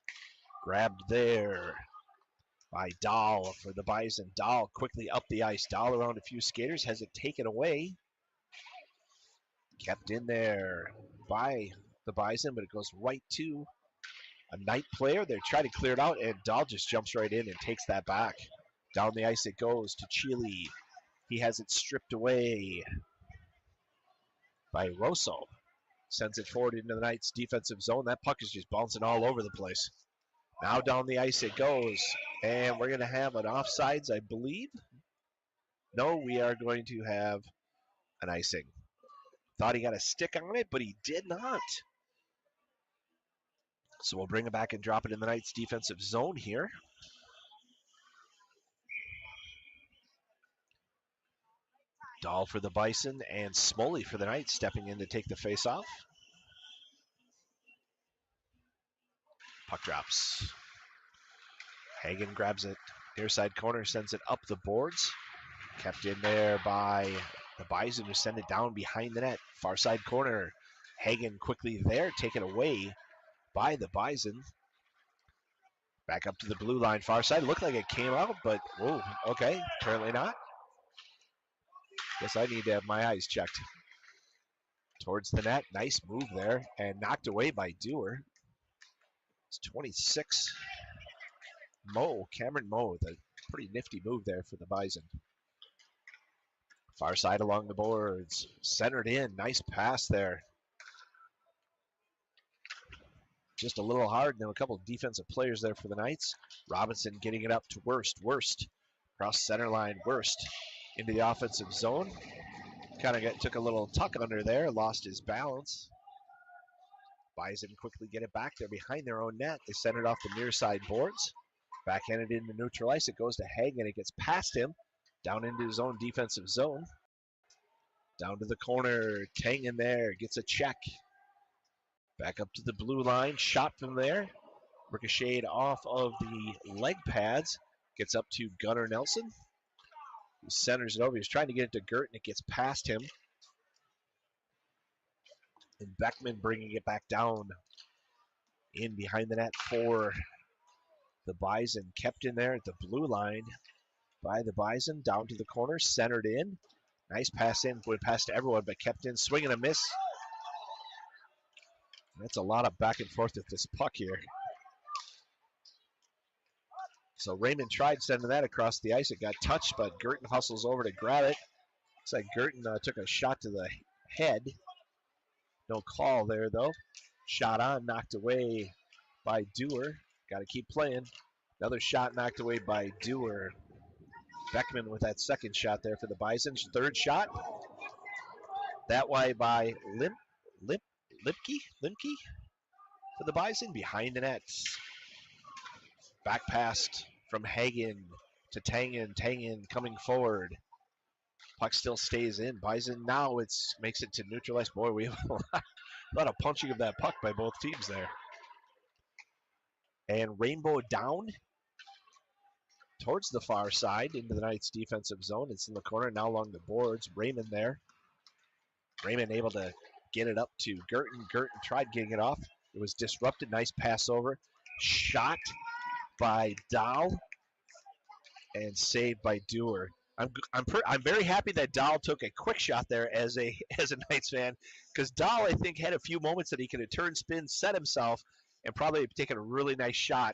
Grabbed there by Dahl for the Bison. Dahl quickly up the ice. Dahl around a few skaters, has it taken away. Kept in there by the Bison, but it goes right to a Knight player. They try to clear it out, and Dahl just jumps right in and takes that back. Down the ice it goes to Cheely. He has it stripped away by Rosso. Sends it forward into the Knights defensive zone. That puck is just bouncing all over the place. Now down the ice it goes, and we're going to have an offsides, I believe. No, we are going to have an icing. Thought he got a stick on it, but he did not. So we'll bring it back and drop it in the Knights defensive zone here. Dahl for the Bison and Smoley for the Knights stepping in to take the face-off. Puck drops. Hagen grabs it. Near side corner, sends it up the boards. Kept in there by the Bison who send it down behind the net. Far side corner. Hagen quickly there, taken away by the Bison. Back up to the blue line, far side. Looked like it came out, but, oh, okay, apparently not. Guess I need to have my eyes checked. Towards the net, nice move there, and knocked away by Dewar. It's 26. Cameron Moe, with a pretty nifty move there for the Bison. Far side along the boards, centered in, nice pass there. Just a little hard, and a couple of defensive players there for the Knights. Robinson getting it up to Worst, across center line, Worst into the offensive zone. Kind of took a little tuck under there, lost his balance. Bison quickly get it back there behind their own net. They send it off the near side boards. Backhanded into neutral ice. It goes to Hagen. It gets past him, down into his own defensive zone. Down to the corner. Tang in there. Gets a check. Back up to the blue line. Shot from there. Ricocheted off of the leg pads. Gets up to Gunnar Nelson. He centers it over. He's trying to get it to Gert, and it gets past him. And Beckman bringing it back down in behind the net for the Bison. Kept in there at the blue line by the Bison. Down to the corner. Centered in. Nice pass in. Went past everyone, but kept in. Swing and a miss. That's a lot of back and forth with this puck here. So Raymond tried sending that across the ice. It got touched, but Girton hustles over to grab it. Looks like Girton took a shot to the head. No call there, though. Shot on, knocked away by Dewar. Got to keep playing. Another shot knocked away by Dewar. Beckman with that second shot there for the Bison. Third shot. That way by Limke for the Bison behind the net. Back passed from Hagen to Tangen. Tangen coming forward. Puck still stays in. Bison now makes it to neutral ice. Boy, we have a lot of punching of that puck by both teams there. And Rainbow down towards the far side into the Knights defensive zone. It's in the corner now along the boards. Raymond there. Raymond able to get it up to Girton. Girton tried getting it off. It was disrupted. Nice pass over. Shot by Dahl and saved by Dewar. I'm very happy that Dahl took a quick shot there as a Knights fan, because Dahl, I think, had a few moments that he could have turned, spin, set himself, and probably taken a really nice shot.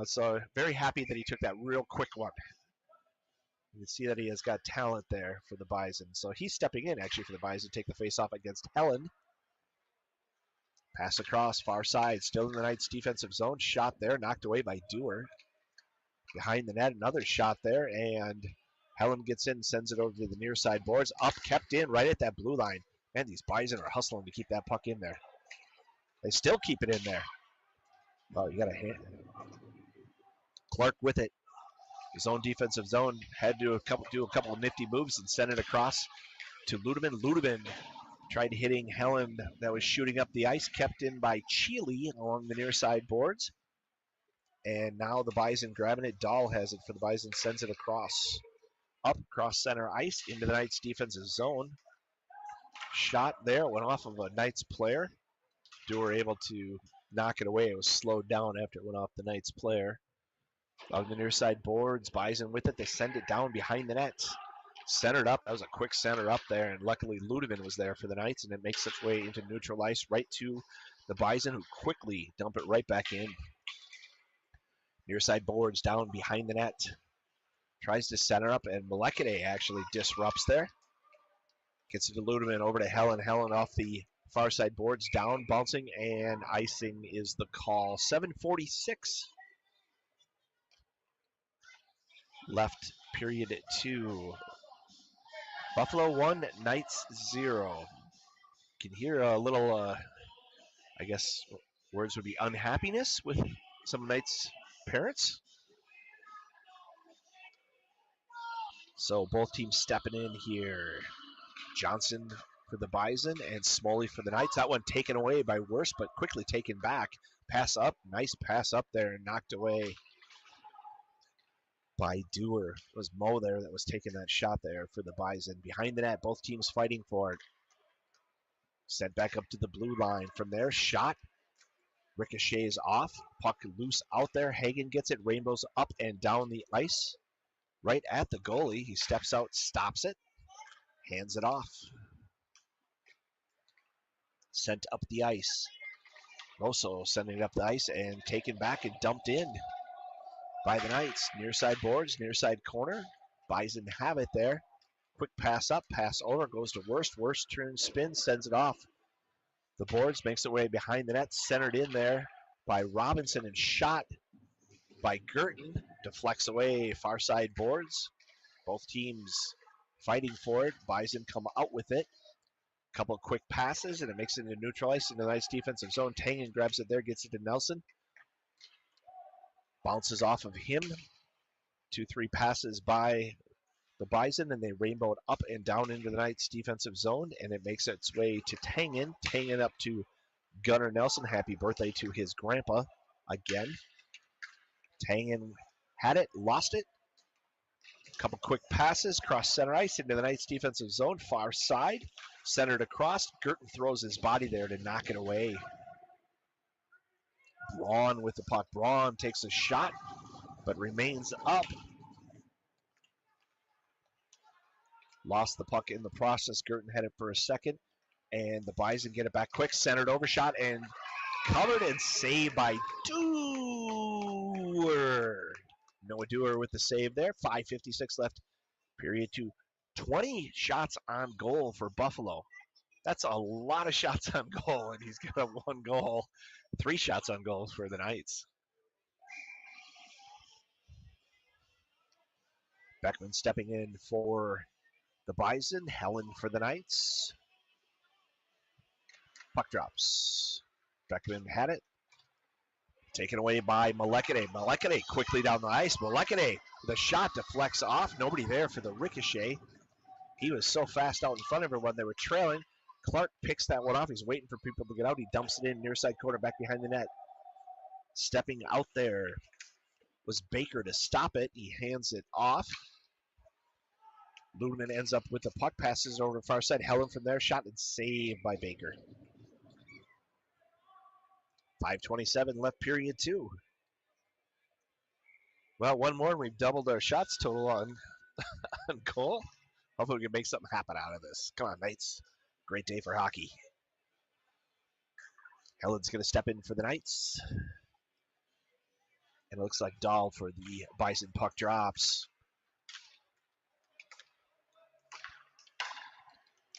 So very happy that he took that real quick one. You can see that he has got talent there for the Bison. So he's stepping in actually for the Bison to take the face-off against Helen. Pass across, far side, still in the Knights defensive zone. Shot there, knocked away by Dewar. Behind the net, another shot there, and Helen gets in, sends it over to the near side boards. Up, kept in, right at that blue line. Man, these Bison are hustling to keep that puck in there. They still keep it in there. Oh, you got a hand. Clark with it. His own defensive zone. Had to do a couple of nifty moves and send it across to Ludeman. Ludeman tried hitting Helen that was shooting up the ice. Kept in by Cheely along the near side boards. And now the Bison grabbing it. Dahl has it for the Bison. Sends it across. Up across center ice into the Knights defensive zone. Shot there. Went off of a Knights player. Dewar able to knock it away. It was slowed down after it went off the Knights player. On the near side boards. Bison with it. They send it down behind the net. Centered up. That was a quick center up there. And luckily Ludeman was there for the Knights. And it makes its way into neutral ice right to the Bison, who quickly dump it right back in. Near side boards down behind the net. Tries to center up, and Molekine actually disrupts there. Gets it to Ludeman, over to Helen. Helen off the far side boards, down, bouncing, and icing is the call. 7:46 left, period 2. Buffalo 1, Knights 0. You can hear a little, I guess words would be unhappiness with some Knights parents. So both teams stepping in here. Johnson for the Bison and Smoley for the Knights. That one taken away by Worst, but quickly taken back. Pass up, nice pass up there and knocked away by Dewar. It was Mo there that was taking that shot there for the Bison. Behind the net, both teams fighting for it. Sent back up to the blue line. From there, shot. Ricochets off. Puck loose out there. Hagen gets it. Rainbows up and down the ice. Right at the goalie. He steps out, stops it. Hands it off. Sent up the ice. Moso sending it up the ice and taken back and dumped in by the Knights. Near side boards, near side corner. Bison have it there. Quick pass up, pass over, goes to Worst. Worst turns, spins, sends it off the boards, makes it way behind the net, centered in there by Robinson and shot by Girton. Deflects away, far side boards. Both teams fighting for it. Bison come out with it. Couple of quick passes, and it makes it into neutral ice into the nice defensive zone. Tangen grabs it there, gets it to Nelson. Bounces off of him. 2-3 passes by the Bison, and they rainbow it up and down into the Knights' defensive zone, and it makes its way to Tangen. Tangen up to Gunnar Nelson. Happy birthday to his grandpa again. Tangen had it, lost it. Couple quick passes, cross center ice into the Knights' defensive zone, far side, centered across. Girton throws his body there to knock it away. Braun with the puck. Braun takes a shot, but remains up. Lost the puck in the process. Girton had it for a second, and the Bison get it back quick. Centered overshot and covered and saved by Dewar. Noah Dewar with the save there. 5:56 left, period 2. 20 shots on goal for Buffalo. That's a lot of shots on goal, and he's got a 1 goal. 3 shots on goal for the Knights. Beckman stepping in for the Bison. Helen for the Knights. Puck drops. Beckman had it. Taken away by Malekade. Malekade quickly down the ice. Malekade, the shot deflects off. Nobody there for the ricochet. He was so fast out in front of everyone. They were trailing. Clark picks that one off. He's waiting for people to get out. He dumps it in near side corner back behind the net. Stepping out there was Baker to stop it. He hands it off. Ludeman ends up with the puck. Passes over to far side. Helen from there. Shot and saved by Baker. 5:27 left, period 2. Well, one more, and we've doubled our shots total on goal. Hopefully we can make something happen out of this. Come on, Knights. Great day for hockey. Helen's going to step in for the Knights. And it looks like Dahl for the Bison. Puck drops.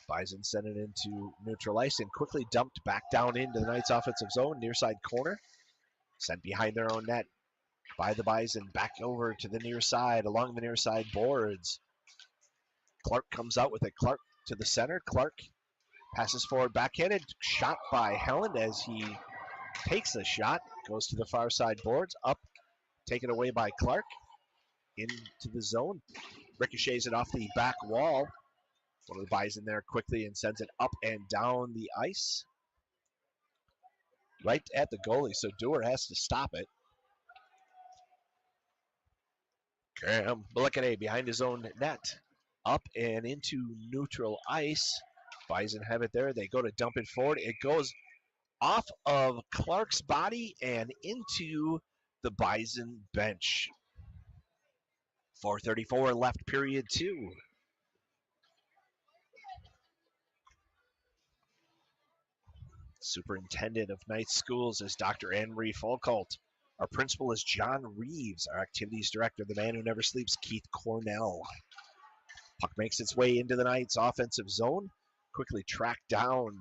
Bison sent it into neutral ice and quickly dumped back down into the Knights' offensive zone, near side corner. Sent behind their own net by the Bison, back over to the near side, along the near side boards. Clark comes out with it. Clark to the center. Clark passes forward, backhanded. Shot by Helen as he takes the shot. Goes to the far side boards. Up, taken away by Clark. Into the zone. Ricochets it off the back wall. One of the Bison there quickly and sends it up and down the ice. Right at the goalie, so Dewar has to stop it. Cam Malekade behind his own net. Up and into neutral ice. Bison have it there. They go to dump it forward. It goes off of Clark's body and into the Bison bench. 4:34 left, period 2. Superintendent of Knights Schools is Dr. Anne-Marie Folkalt. Our principal is John Reeves. Our activities director, the man who never sleeps, Keith Cornell. Puck makes its way into the Knights' offensive zone. Quickly tracked down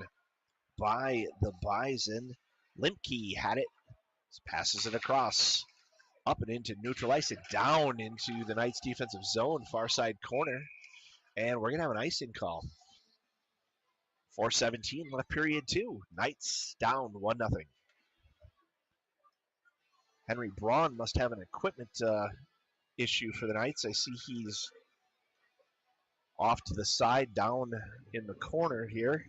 by the Bison. Limke had it. Passes it across. Up and into neutral ice and down into the Knights' defensive zone, far side corner. And we're going to have an icing call. 4:17 left, period 2. Knights down 1-0. Henry Braun must have an equipment issue for the Knights. I see he's off to the side, down in the corner here.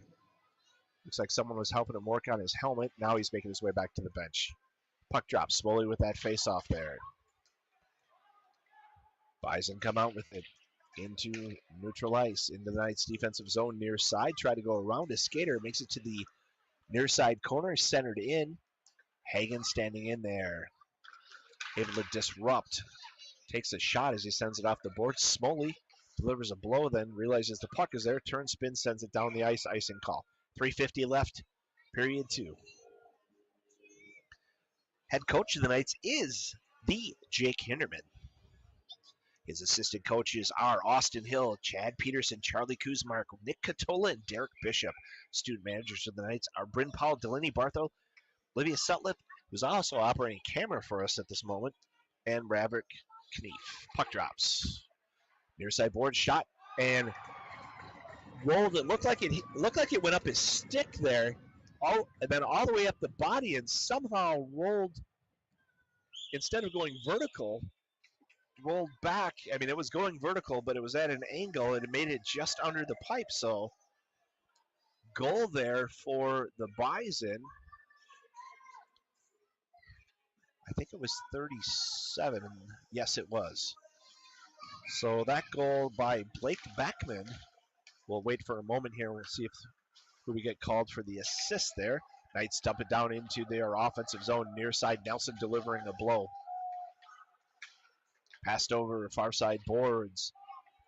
Looks like someone was helping him work on his helmet. Now he's making his way back to the bench. Puck drops slowly with that face-off there. Bison come out with it. Into neutral ice, into the Knights' defensive zone near side. Try to go around a skater, makes it to the near side corner, centered in. Hagen standing in there, able to disrupt. Takes a shot as he sends it off the board. Smoley delivers a blow, then realizes the puck is there. Turns, spin, sends it down the ice. Icing call. 3:50 left, period 2. Head coach of the Knights is the Jake Hinderman. His assistant coaches are Austin Hill, Chad Peterson, Charlie Kuzmark, Nick Catola, and Derek Bishop. Student managers of the Knights are Bryn Powell, Delaney Bartho, Olivia Sutliff, who's also operating camera for us at this moment, and Maverick Knief. Puck drops. Near side board shot and rolled. It looked like it went up his stick there, and then all the way up the body, and somehow rolled. Instead of going vertical, rolled back. I mean, it was going vertical, but it was at an angle, and it made it just under the pipe. So, goal there for the Bison. I think it was 37. Yes, it was. So that goal by Blake Beckman. We'll wait for a moment here. We'll see who we get called for the assist there. Knights dump it down into their offensive zone. Near side, Nelson delivering a blow. Passed over far side boards.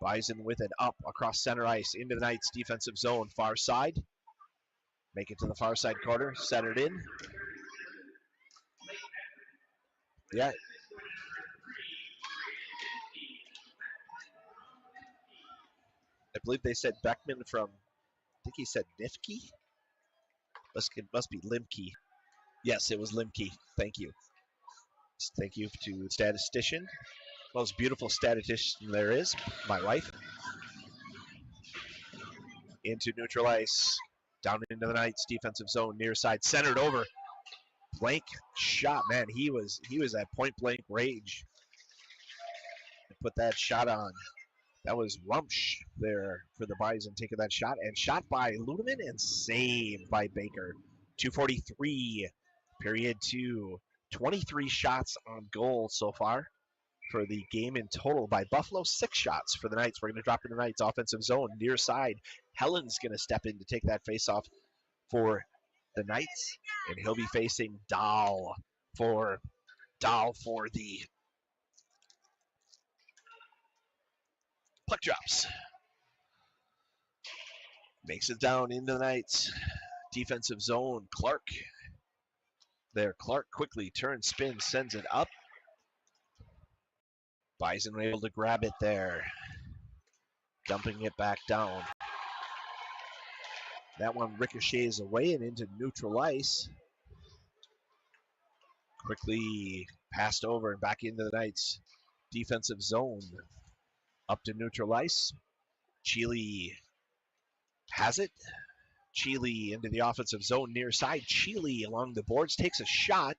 Bison with it up across center ice into the Knights defensive zone. Far side. Make it to the far side corner. Centered in. Yeah. I believe they said Beckman from, I think he said Nifke? It must be Limke. Yes, it was Limke. Thank you. Thank you to statistician. Most beautiful statistician there is, my wife. Into neutral ice. Down into the Knights defensive zone, near side, centered over. Blank shot, man. He was at point blank range. Put that shot on. That was Rumsch there for the Bison taking that shot. And shot by Ludeman and saved by Baker. 2:43, period 2. 23 shots on goal so far for the game in total by Buffalo. 6 shots for the Knights. We're going to drop in the Knights offensive zone, near side. Helen's going to step in to take that faceoff for the Knights. And he'll be facing Dahl for the puck drops. Makes it down into the Knights defensive zone. Clark there. Clark quickly turns, spins, sends it up. Bison able to grab it there. Dumping it back down. That one ricochets away and into neutral ice. Quickly passed over and back into the Knights defensive zone. Up to neutral ice. Chile has it. Chile into the offensive zone near side. Chile along the boards takes a shot.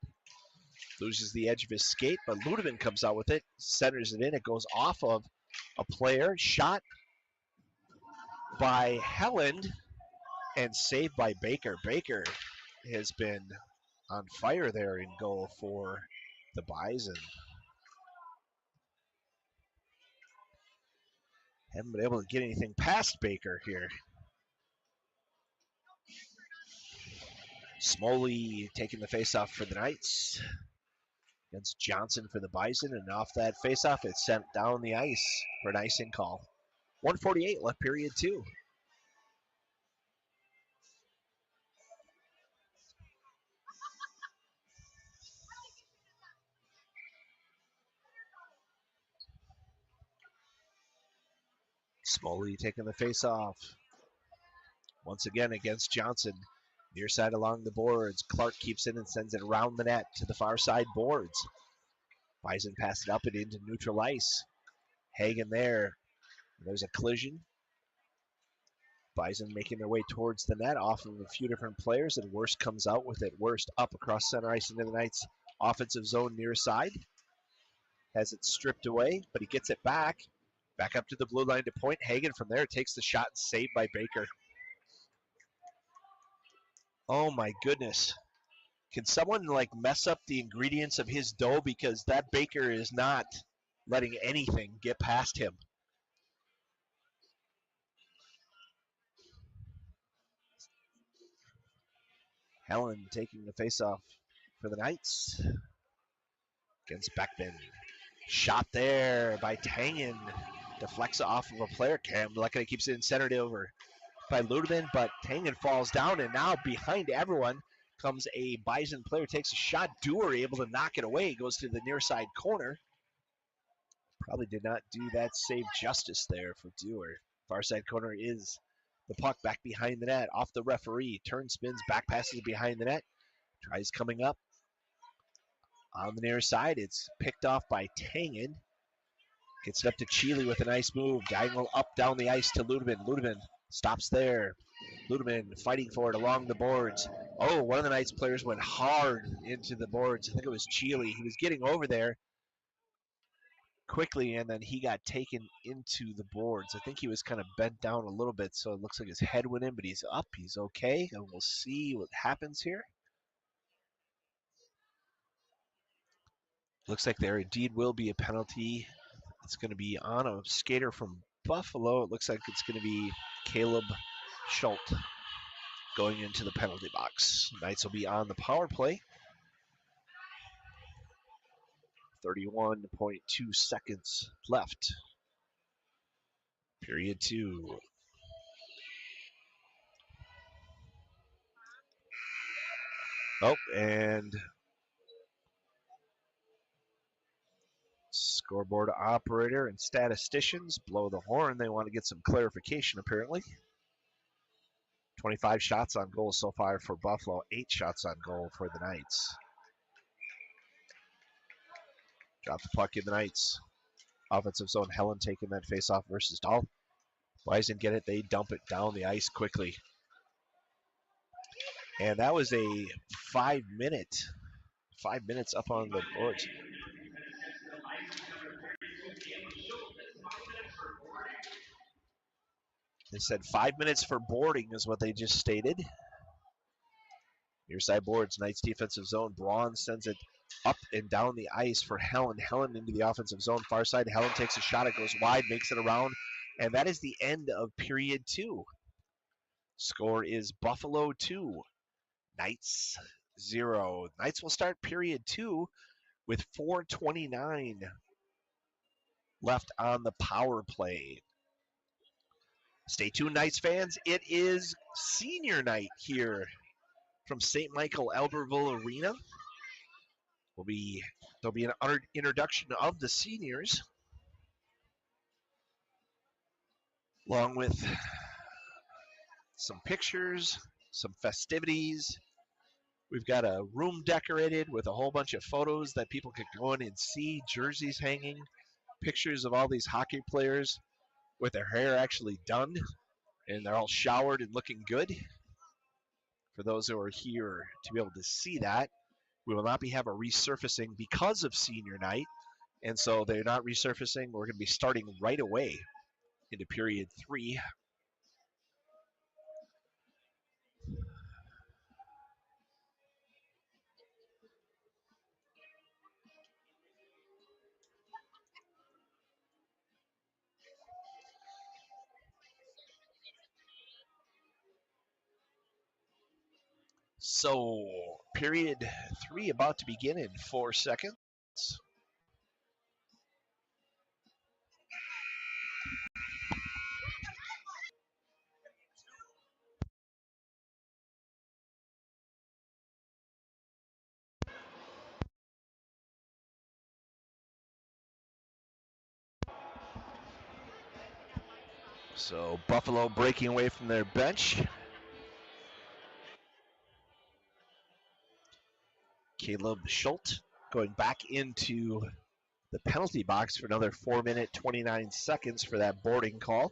Loses the edge of his skate, but Ludeman comes out with it. Centers it in. It goes off of a player. Shot by Helen and saved by Baker. Baker has been on fire there in goal for the Bison. Haven't been able to get anything past Baker here. Smoley taking the faceoff for the Knights. Against Johnson for the Bison, and off that faceoff, it's sent down the ice for an icing call. 1:48 left, period 2. Smoley taking the faceoff. Once again against Johnson. Near side along the boards. Clark keeps it and sends it around the net to the far side boards. Bison passes it up and into neutral ice. Hagen there. There's a collision. Bison making their way towards the net off of a few different players, and Worst comes out with it. Worst up across center ice into the Knights offensive zone near side. Has it stripped away, but he gets it back. Back up to the blue line to point. Hagen from there takes the shot and saved by Baker. Oh my goodness. Can someone mess up the ingredients of his dough, because that Baker is not letting anything get past him. Helen taking the faceoff for the Knights against Beckman. Shot there by Tangen. Deflects off of a player. Cam Lekina keeps it in, centered over by Ludeman, but Tangen falls down, and now behind everyone comes a Bison player, takes a shot. Dewar able to knock it away, goes to the near side corner. Probably did not do that save justice there for Dewar. Far side corner is the puck back behind the net, off the referee. Turn, spins, back passes behind the net. Tries coming up on the near side. It's picked off by Tangen. Gets it up to Chile with a nice move. Diagonal up down the ice to Ludeman. Ludeman stops there. Ludeman fighting for it along the boards. Oh, one of the Knights players went hard into the boards. I think it was Chile. He was getting over there quickly, and then he got taken into the boards. I think he was kind of bent down a little bit, so it looks like his head went in, but he's up. He's okay, and we'll see what happens here. Looks like there indeed will be a penalty. It's going to be on a skater from Buffalo. It looks like it's going to be Caleb Schultz going into the penalty box. Knights will be on the power play. 31.2 seconds left. Period 2. Oh, and scoreboard operator and statisticians blow the horn. They want to get some clarification, apparently. 25 shots on goal so far for Buffalo, 8 shots on goal for the Knights. Drop the puck in the Knights. Offensive zone, Helen taking that face-off versus Dahl. Bison get it, they dump it down the ice quickly. And that was a 5 minutes up on the boards. They said 5 minutes for boarding is what they just stated. Near side boards, Knights defensive zone. Braun sends it up and down the ice for Helen. Helen into the offensive zone, far side. Helen takes a shot, it goes wide, makes it around, and that is the end of period 2. Score is Buffalo 2, Knights 0. Knights will start period 2 with 4:29 left on the power play. Stay tuned, Knights fans. It is senior night here from St. Michael Albertville Arena. There'll be an introduction of the seniors, along with some pictures, some festivities. We've got a room decorated with a whole bunch of photos that people could go in and see, jerseys hanging, pictures of all these hockey players with their hair actually done, and they're all showered and looking good. For those who are here to be able to see that, we will not have a resurfacing because of senior night, and so they're not resurfacing. We're going to be starting right away into period 3. So, period 3 about to begin in 4 seconds. So, Buffalo breaking away from their bench. Caleb Schultz going back into the penalty box for another 4 minute 29 seconds for that boarding call.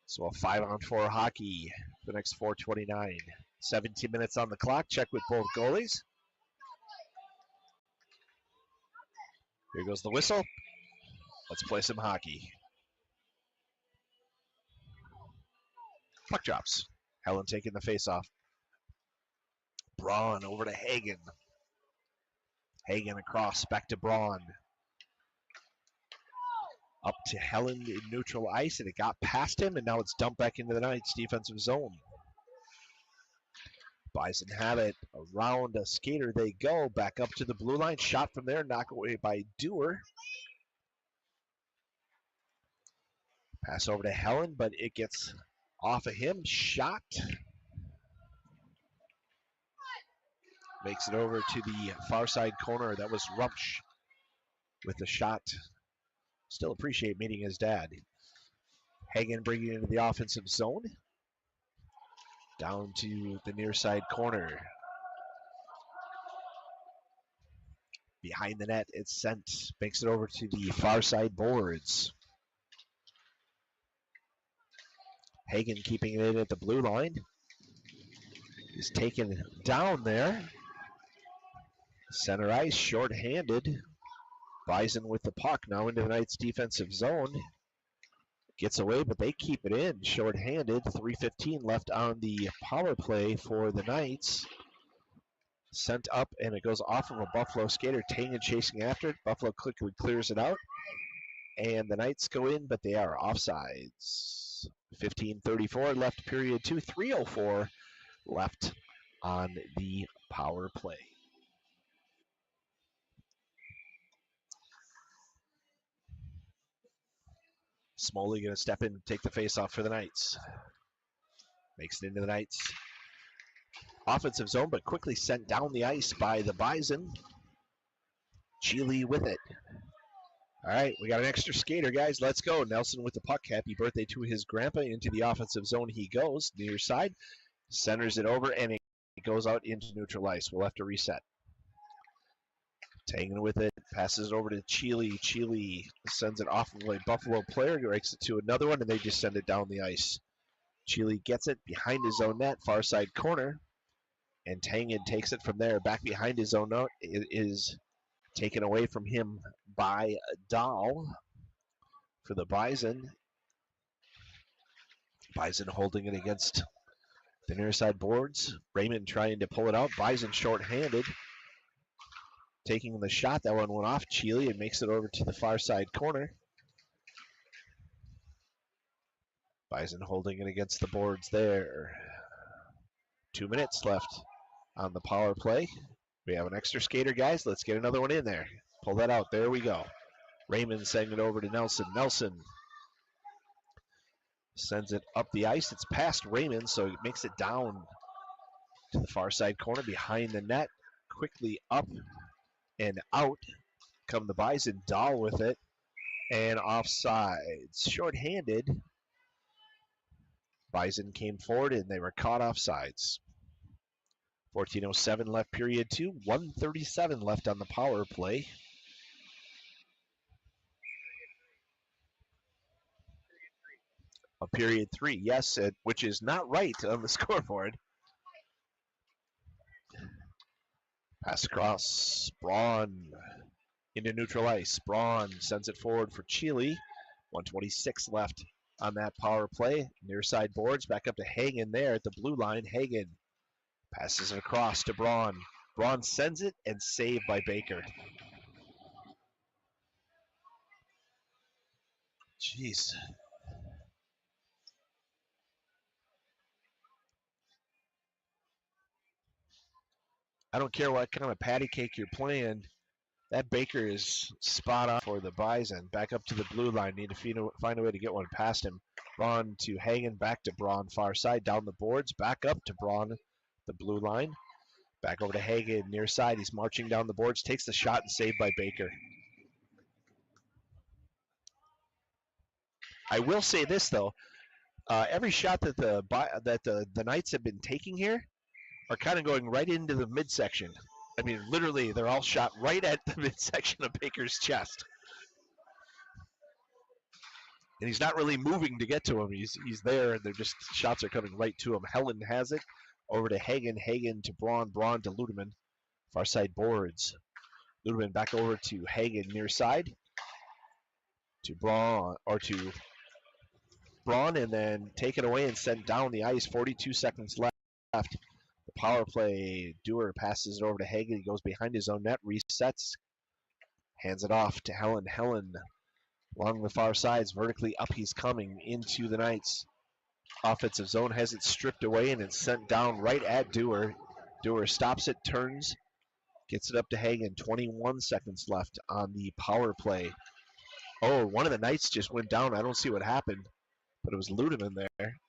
So a 5-on-4 hockey for the next 4:29. 17 minutes on the clock. Check with both goalies. Here goes the whistle. Let's play some hockey. Puck drops. Helen taking the face-off. Braun over to Hagen. Hagen across, back to Braun. Up to Helen in neutral ice, and it got past him, and now it's dumped back into the Knights' defensive zone. Bison have it. Around a skater they go. Back up to the blue line. Shot from there, knocked away by Dewar. Pass over to Helen, but it gets off of him. Shot. Makes it over to the far side corner. That was Rumsch with the shot. Still appreciate meeting his dad. Hagen bringing it into the offensive zone. Down to the near side corner. Behind the net, it's sent. Makes it over to the far side boards. Hagen keeping it in at the blue line. He's taken down there. Center ice, short-handed. Bison with the puck now into the Knights' defensive zone. Gets away, but they keep it in. Short-handed. 3:15 left on the power play for the Knights. Sent up, and it goes off of a Buffalo skater. Tangen chasing after it. Buffalo quickly clears it out. And the Knights go in, but they are offsides. 15:34 left, period 2. 3:04 left on the power play. Smoley going to step in and take the face-off for the Knights. Makes it into the Knights' offensive zone, but quickly sent down the ice by the Bison. Chile with it. All right, we got an extra skater, guys. Let's go. Nelson with the puck. Happy birthday to his grandpa. Into the offensive zone he goes. Near side. Centers it over, and it goes out into neutral ice. We'll have to reset. Tangen with it. Passes it over to Chile. Chile sends it off of a Buffalo player. Directs it to another one, and they just send it down the ice. Chile gets it behind his own net. Far side corner. And Tangen takes it from there. Back behind his own net. It is taken away from him by Dahl for the Bison. Bison holding it against the near side boards. Raymond trying to pull it out. Bison short-handed. Taking the shot. That one went off Chile and makes it over to the far side corner. Bison holding it against the boards there. 2 minutes left on the power play. We have an extra skater, guys. Let's get another one in there. Pull that out. There we go. Raymond sending it over to Nelson. Nelson sends it up the ice. It's past Raymond, so it makes it down to the far side corner behind the net. Quickly up and out come the Bison. Dahl with it. And offsides. Short-handed. Bison came forward, and they were caught offsides. 14:07 left, period 2. 1:37 left on the power play. A period 3, yes, which is not right on the scoreboard. Pass across. Braun into neutral ice. Braun sends it forward for Chile. 1:26 left on that power play. Near side boards. Back up to Hagen there at the blue line. Hagen passes it across to Braun. Braun sends it and saved by Baker. Jeez. I don't care what kind of patty cake you're playing. That Baker is spot on for the Bison. Back up to the blue line. Need to find a way to get one past him. Braun to Hagen. Back to Braun. Far side. Down the boards. Back up to Braun. The blue line. Back over to Hagen. Near side. He's marching down the boards. Takes the shot and saved by Baker. I will say this, though. Every shot that the Knights have been taking here are kind of going right into the midsection. I mean, literally, they're all shot right at the midsection of Baker's chest. And he's not really moving to get to him. He's there, and they're just shots are coming right to him. Helen has it over to Hagen. Hagen to Braun. Braun to Ludeman. Far side boards. Ludeman back over to Hagen near side. To Braun, and then taken away and sent down the ice. 42 seconds left. The power play. Dewar passes it over to Hagen. He goes behind his own net, resets, hands it off to Helen. Helen along the far sides, vertically up he's coming into the Knights offensive zone, has it stripped away, and it's sent down right at Dewar. Dewar stops it, turns, gets it up to Hagen. 21 seconds left on the power play. Oh, one of the Knights just went down. I don't see what happened, but it was Ludeman there.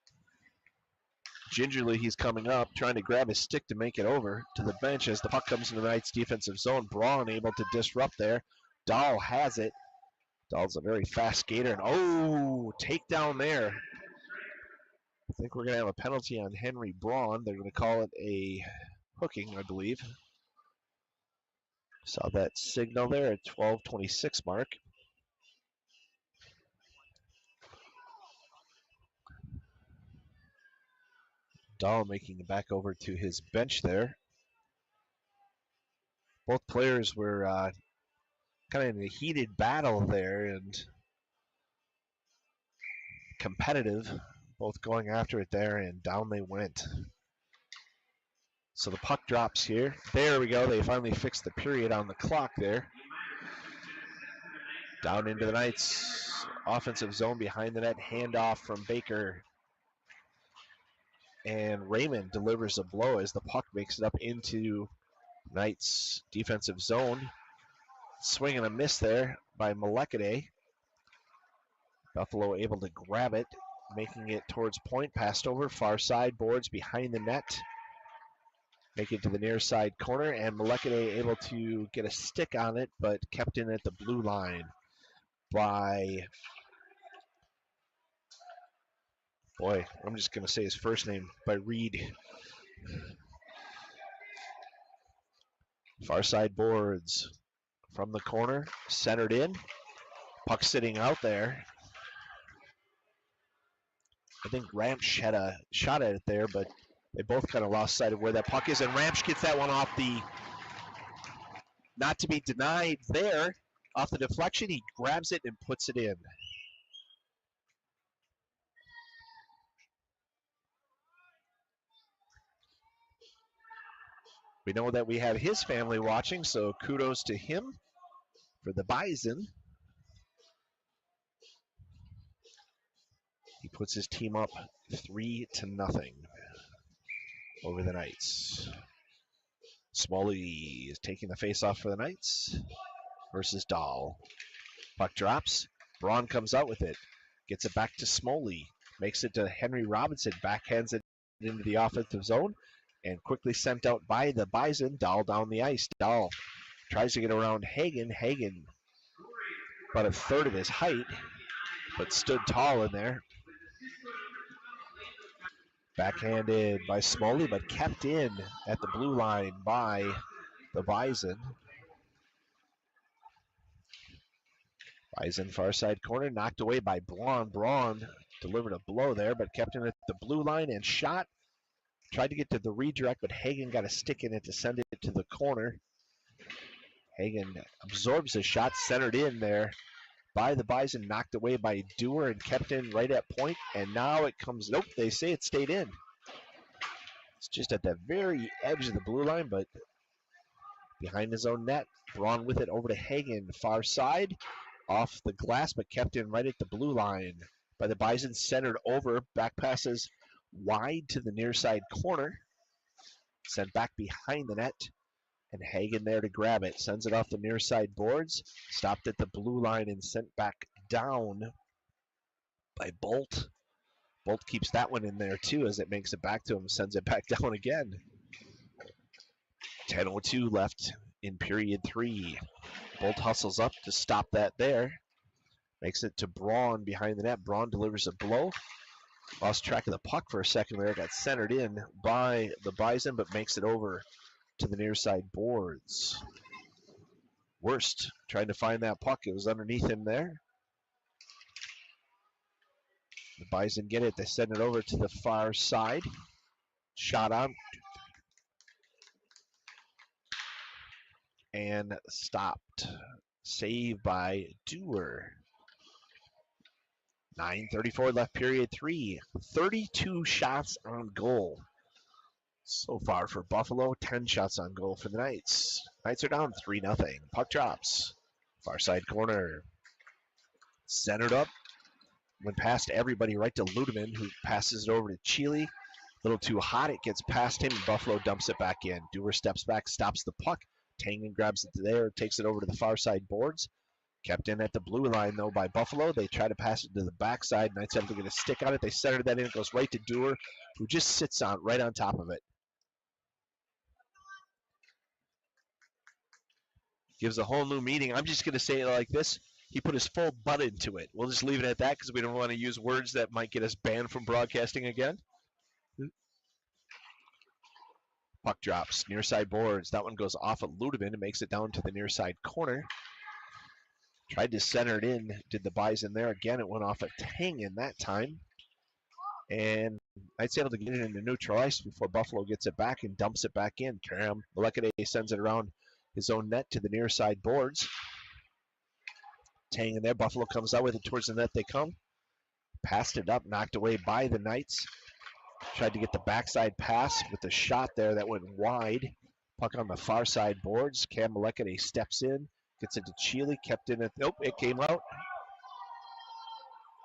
Gingerly, he's coming up, trying to grab his stick to make it over to the bench as the puck comes into the Knights' defensive zone. Braun able to disrupt there. Dahl has it. Dahl's a very fast skater, and takedown there. I think we're going to have a penalty on Henry Braun. They're going to call it a hooking, I believe. Saw that signal there at 12:26 mark. Dahl making it back over to his bench there. Both players were kind of in a heated battle there and competitive, both going after it there, and down they went. So the puck drops here. There we go. They finally fixed the period on the clock there. Down into the Knights' offensive zone behind the net. Handoff from Baker. And Raymond delivers a blow as the puck makes it up into Knights' defensive zone. Swing and a miss there by Malekade. Buffalo able to grab it, making it towards point. Passed over, far side, boards behind the net. Make it to the near side corner, and Malekade able to get a stick on it, but kept in at the blue line by, I'm just going to say his first name, by Reed. Far side boards from the corner, centered in. Puck sitting out there. I think Ramsch had a shot at it there, but they both kind of lost sight of where that puck is, and Ramsch gets that one off the, not to be denied there, off the deflection. He grabs it and puts it in. We know that we have his family watching, so kudos to him for the Bison. He puts his team up 3-0 over the Knights. Smalley is taking the face-off for the Knights versus Dahl. Puck drops. Braun comes out with it. Gets it back to Smalley. Makes it to Henry Robinson. Backhands it into the offensive zone. And quickly sent out by the Bison. Dahl down the ice. Dahl tries to get around Hagen. Hagen about a third of his height, but stood tall in there. Backhanded by Smalley, but kept in at the blue line by the Bison. Bison far side corner, knocked away by Braun. Braun delivered a blow there, but kept in at the blue line and shot. Tried to get to the redirect, but Hagen got a stick in it to send it to the corner. Hagen absorbs the shot, centered in there by the Bison, knocked away by Dewar and kept in right at point. And now it comes, nope, they say it stayed in. It's just at the very edge of the blue line, but behind his own net. Braun with it over to Hagen, far side, off the glass, but kept in right at the blue line by the Bison, centered over, back passes wide to the near side corner, sent back behind the net, and Hagen there to grab it, sends it off the near side boards, stopped at the blue line and sent back down by Bolt. Bolt keeps that one in there too as it makes it back to him, sends it back down again. 10:02 left in period 3. Bolt hustles up to stop that there. Makes it to Braun behind the net. Braun delivers a blow. Lost track of the puck for a second there. Got centered in by the Bison, but makes it over to the near side boards. Worst trying to find that puck. It was underneath him there. The Bison get it. They send it over to the far side. Shot on. And stopped. Saved by Dewar. 9:34 left period 3. 32 shots on goal so far for Buffalo. 10 shots on goal for the Knights. Knights are down 3-0. Puck drops. Far side corner. Centered up. Went past everybody right to Ludeman, who passes it over to Chile. A little too hot. It gets past him. Buffalo dumps it back in. Dewar steps back, stops the puck. Tangen grabs it there, takes it over to the far side boards. Kept in at the blue line, though, by Buffalo. They try to pass it to the backside. Knights able to get a stick on it. They center that in. It goes right to Dewar, who just sits on right on top of it. Gives a whole new meaning. I'm just going to say it like this. He put his full butt into it. We'll just leave it at that because we don't want to use words that might get us banned from broadcasting again. Puck drops. Near side boards. That one goes off of Ludeman and makes it down to the near side corner. Tried to center it in. Did the Bison there. Again, it went off a Tangen that time. And Knights able to get it into neutral ice before Buffalo gets it back and dumps it back in. Karam Malekade sends it around his own net to the near side boards. Tangen there. Buffalo comes out with it towards the net. They come. Passed it up. Knocked away by the Knights. Tried to get the backside pass with the shot there that went wide. Puck on the far side boards. Cam Malekade steps in. Gets it to Chile. Kept in it. Nope, it came out.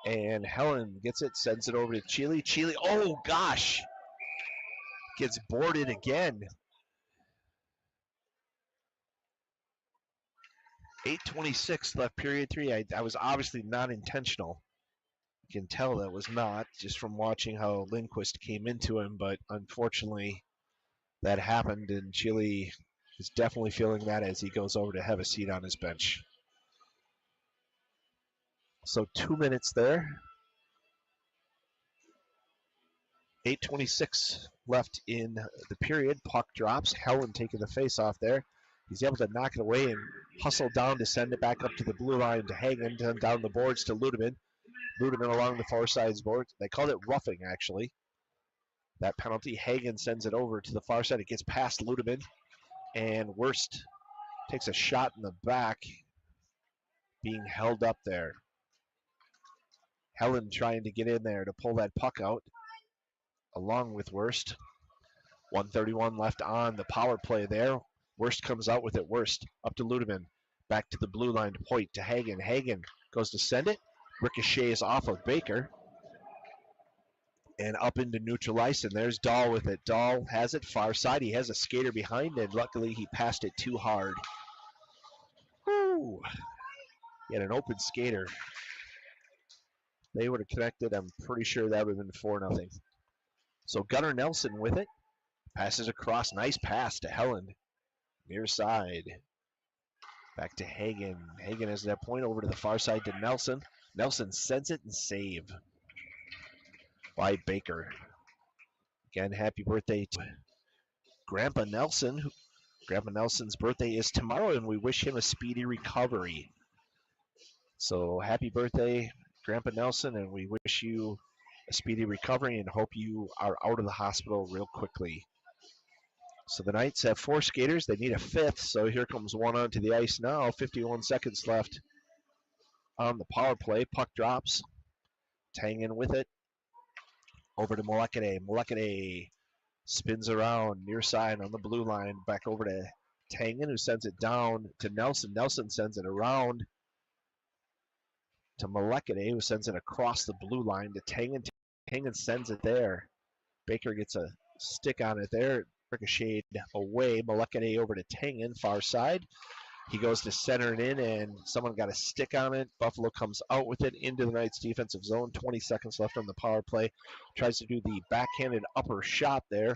And Helen gets it. Sends it over to Chile. Chile, oh gosh. Gets boarded again. 8:26 left period 3. I was obviously not intentional. You can tell that was not, just from watching how Lindquist came into him, but unfortunately that happened, and Chile is definitely feeling that as he goes over to have a seat on his bench. So 2 minutes there. 8:26 left in the period. Puck drops. Helen taking the face off there. He's able to knock it away and hustle down to send it back up to the blue line to Hagen, down the boards to Ludeman. Ludeman along the far side's board. They called it roughing, actually. That penalty. Hagen sends it over to the far side. It gets past Ludeman. And Worst takes a shot in the back, being held up there. Helen trying to get in there to pull that puck out, along with Worst. 1:31 left on the power play there. Worst comes out with it. Worst up to Ludeman. Back to the blue line to point to Hagen. Hagen goes to send it. Ricochets off of Baker. And up into neutral ice, and there's Dahl with it. Dahl has it far side. He has a skater behind it. Luckily, he passed it too hard. Woo! He had an open skater. They would have connected. I'm pretty sure that would have been 4-0. So Gunnar Nelson with it. Passes across. Nice pass to Helen. Near side. Back to Hagen. Hagen has that point over to the far side to Nelson. Nelson sends it and save by Baker. Again, happy birthday to Grandpa Nelson. Grandpa Nelson's birthday is tomorrow, and we wish him a speedy recovery. So happy birthday, Grandpa Nelson, and we wish you a speedy recovery and hope you are out of the hospital real quickly. So the Knights have 4 skaters. They need a 5th, so here comes one onto the ice now. 51 seconds left on the power play. Puck drops. Tangen with it. Over to Malekade. Malekade spins around near side on the blue line. Back over to Tangen, who sends it down to Nelson. Nelson sends it around to Malekade, who sends it across the blue line to Tangen. Tangen sends it there. Baker gets a stick on it there. Ricocheted away. Malekade over to Tangen, far side. He goes to center it in, and someone got a stick on it. Buffalo comes out with it into the Knights' defensive zone. 20 seconds left on the power play. Tries to do the backhanded upper shot there,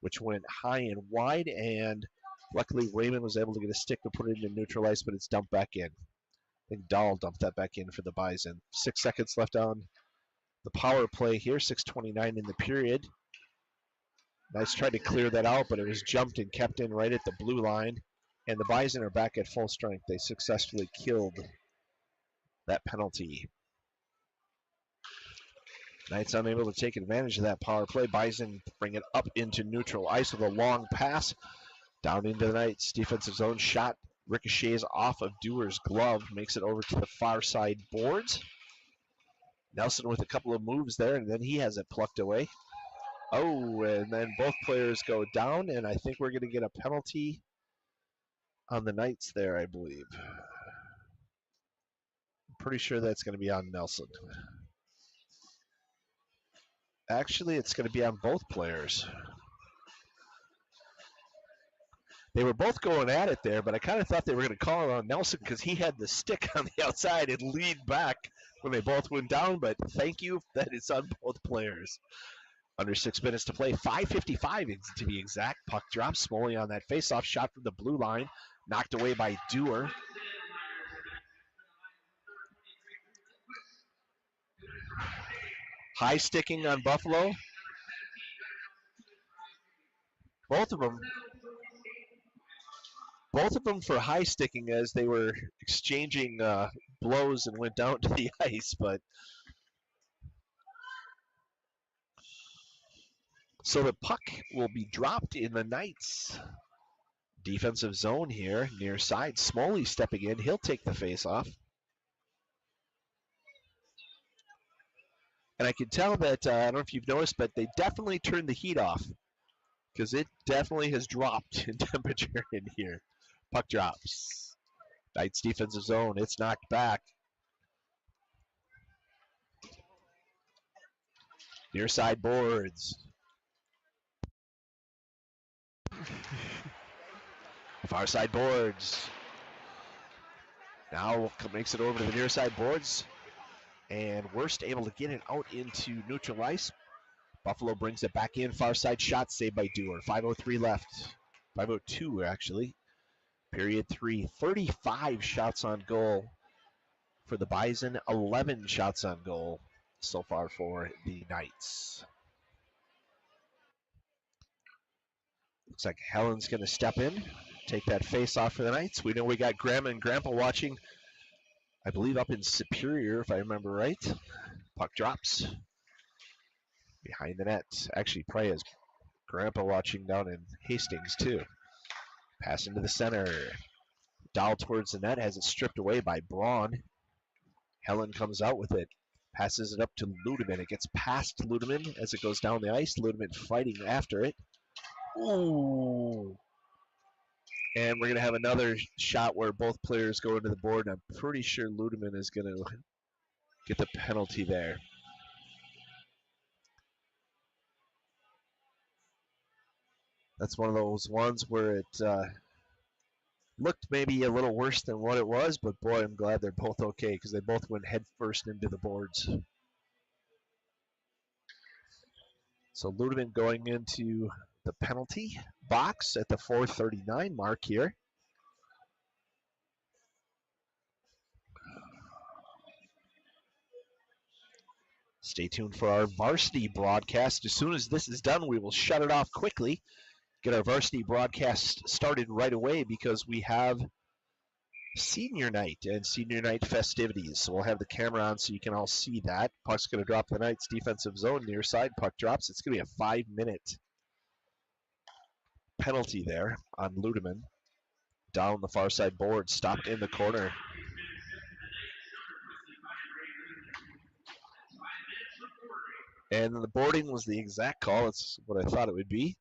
which went high and wide, and luckily Raymond was able to get a stick to put it into neutral ice, but it's dumped back in. I think Dahl dumped that back in for the Bison. 6 seconds left on the power play here. 6:29 in the period. Knights tried to clear that out, but it was jumped and kept in right at the blue line. And the Bison are back at full strength. They successfully killed that penalty. Knights unable to take advantage of that power play. Bison bring it up into neutral ice with a long pass. Down into the Knights' defensive zone. Shot ricochets off of Dewar's glove. Makes it over to the far side boards. Nelson with a couple of moves there, and then he has it plucked away. Oh, and then both players go down, and I think we're going to get a penalty on the Knights there, I believe. I'm pretty sure that's going to be on Nelson. Actually, it's going to be on both players. They were both going at it there, but I kind of thought they were going to call it on Nelson because he had the stick on the outside and lead back when they both went down, but thank you that it's on both players. Under 6 minutes to play, 5:55 to be exact. Puck drops. Smoley on that faceoff shot from the blue line, knocked away by Dewar. High sticking on Buffalo. Both of them for high sticking as they were exchanging blows and went down to the ice, but so the puck will be dropped in the Knights' defensive zone here, near side. Smoley stepping in. He'll take the face-off. And I can tell that, I don't know if you've noticed, but they definitely turned the heat off because it definitely has dropped in temperature in here. Puck drops. Knights' defensive zone. It's knocked back. Near side boards. Far side boards. Now makes it over to the near side boards. And Worst able to get it out into neutral ice. Buffalo brings it back in. Far side shot saved by Dewar. 5:03 left. 5:02 actually. Period 3. 35 shots on goal for the Bison. 11 shots on goal so far for the Knights. Looks like Helen's going to step in, take that face off for the Knights. We know we got Grandma and Grandpa watching, I believe up in Superior, if I remember right. Puck drops behind the net. Actually, probably has Grandpa watching down in Hastings too. Pass into the center. Dial towards the net, has it stripped away by Braun. Helen comes out with it. Passes it up to Ludeman. It gets past Ludeman as it goes down the ice. Ludeman fighting after it. Ooh. And we're going to have another shot where both players go into the board, and I'm pretty sure Ludeman is going to get the penalty there. That's one of those ones where it looked maybe a little worse than what it was, but boy, I'm glad they're both okay because they both went head first into the boards. So Ludeman going into the penalty box at the 4:39 mark here. Stay tuned for our varsity broadcast. As soon as this is done, we will shut it off quickly. Get our varsity broadcast started right away because we have senior night and senior night festivities. So we'll have the camera on so you can all see that. Puck's going to drop the Knights defensive zone near side. Puck drops. It's going to be a 5-minute penalty there on Ludeman. Down the far side board, stopped in the corner. And the boarding was the exact call. It's what I thought it would be.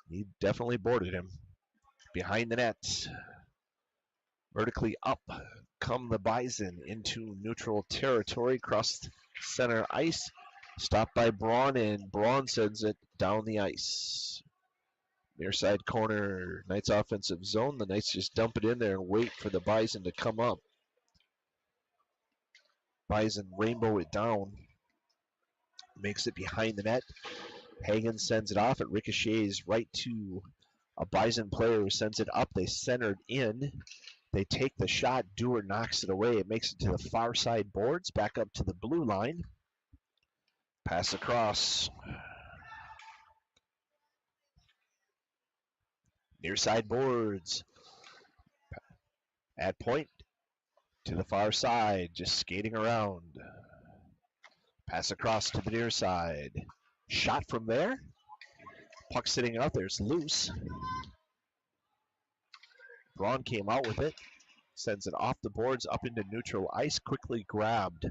He definitely boarded him. Behind the net. Vertically up come the Bison into neutral territory. Across center ice. Stopped by Braun, and Braun sends it down the ice. Near side corner, Knights offensive zone. The Knights just dump it in there and wait for the Bison to come up. Bison rainbow it down. Makes it behind the net. Hagen sends it off. It ricochets right to a Bison player who sends it up. They centered in. They take the shot. Dewar knocks it away. It makes it to the far side boards. Back up to the blue line. Pass across. Near side boards. At point to the far side. Just skating around. Pass across to the near side. Shot from there. Puck sitting out there. It's loose. Braun came out with it. Sends it off the boards up into neutral ice. Quickly grabbed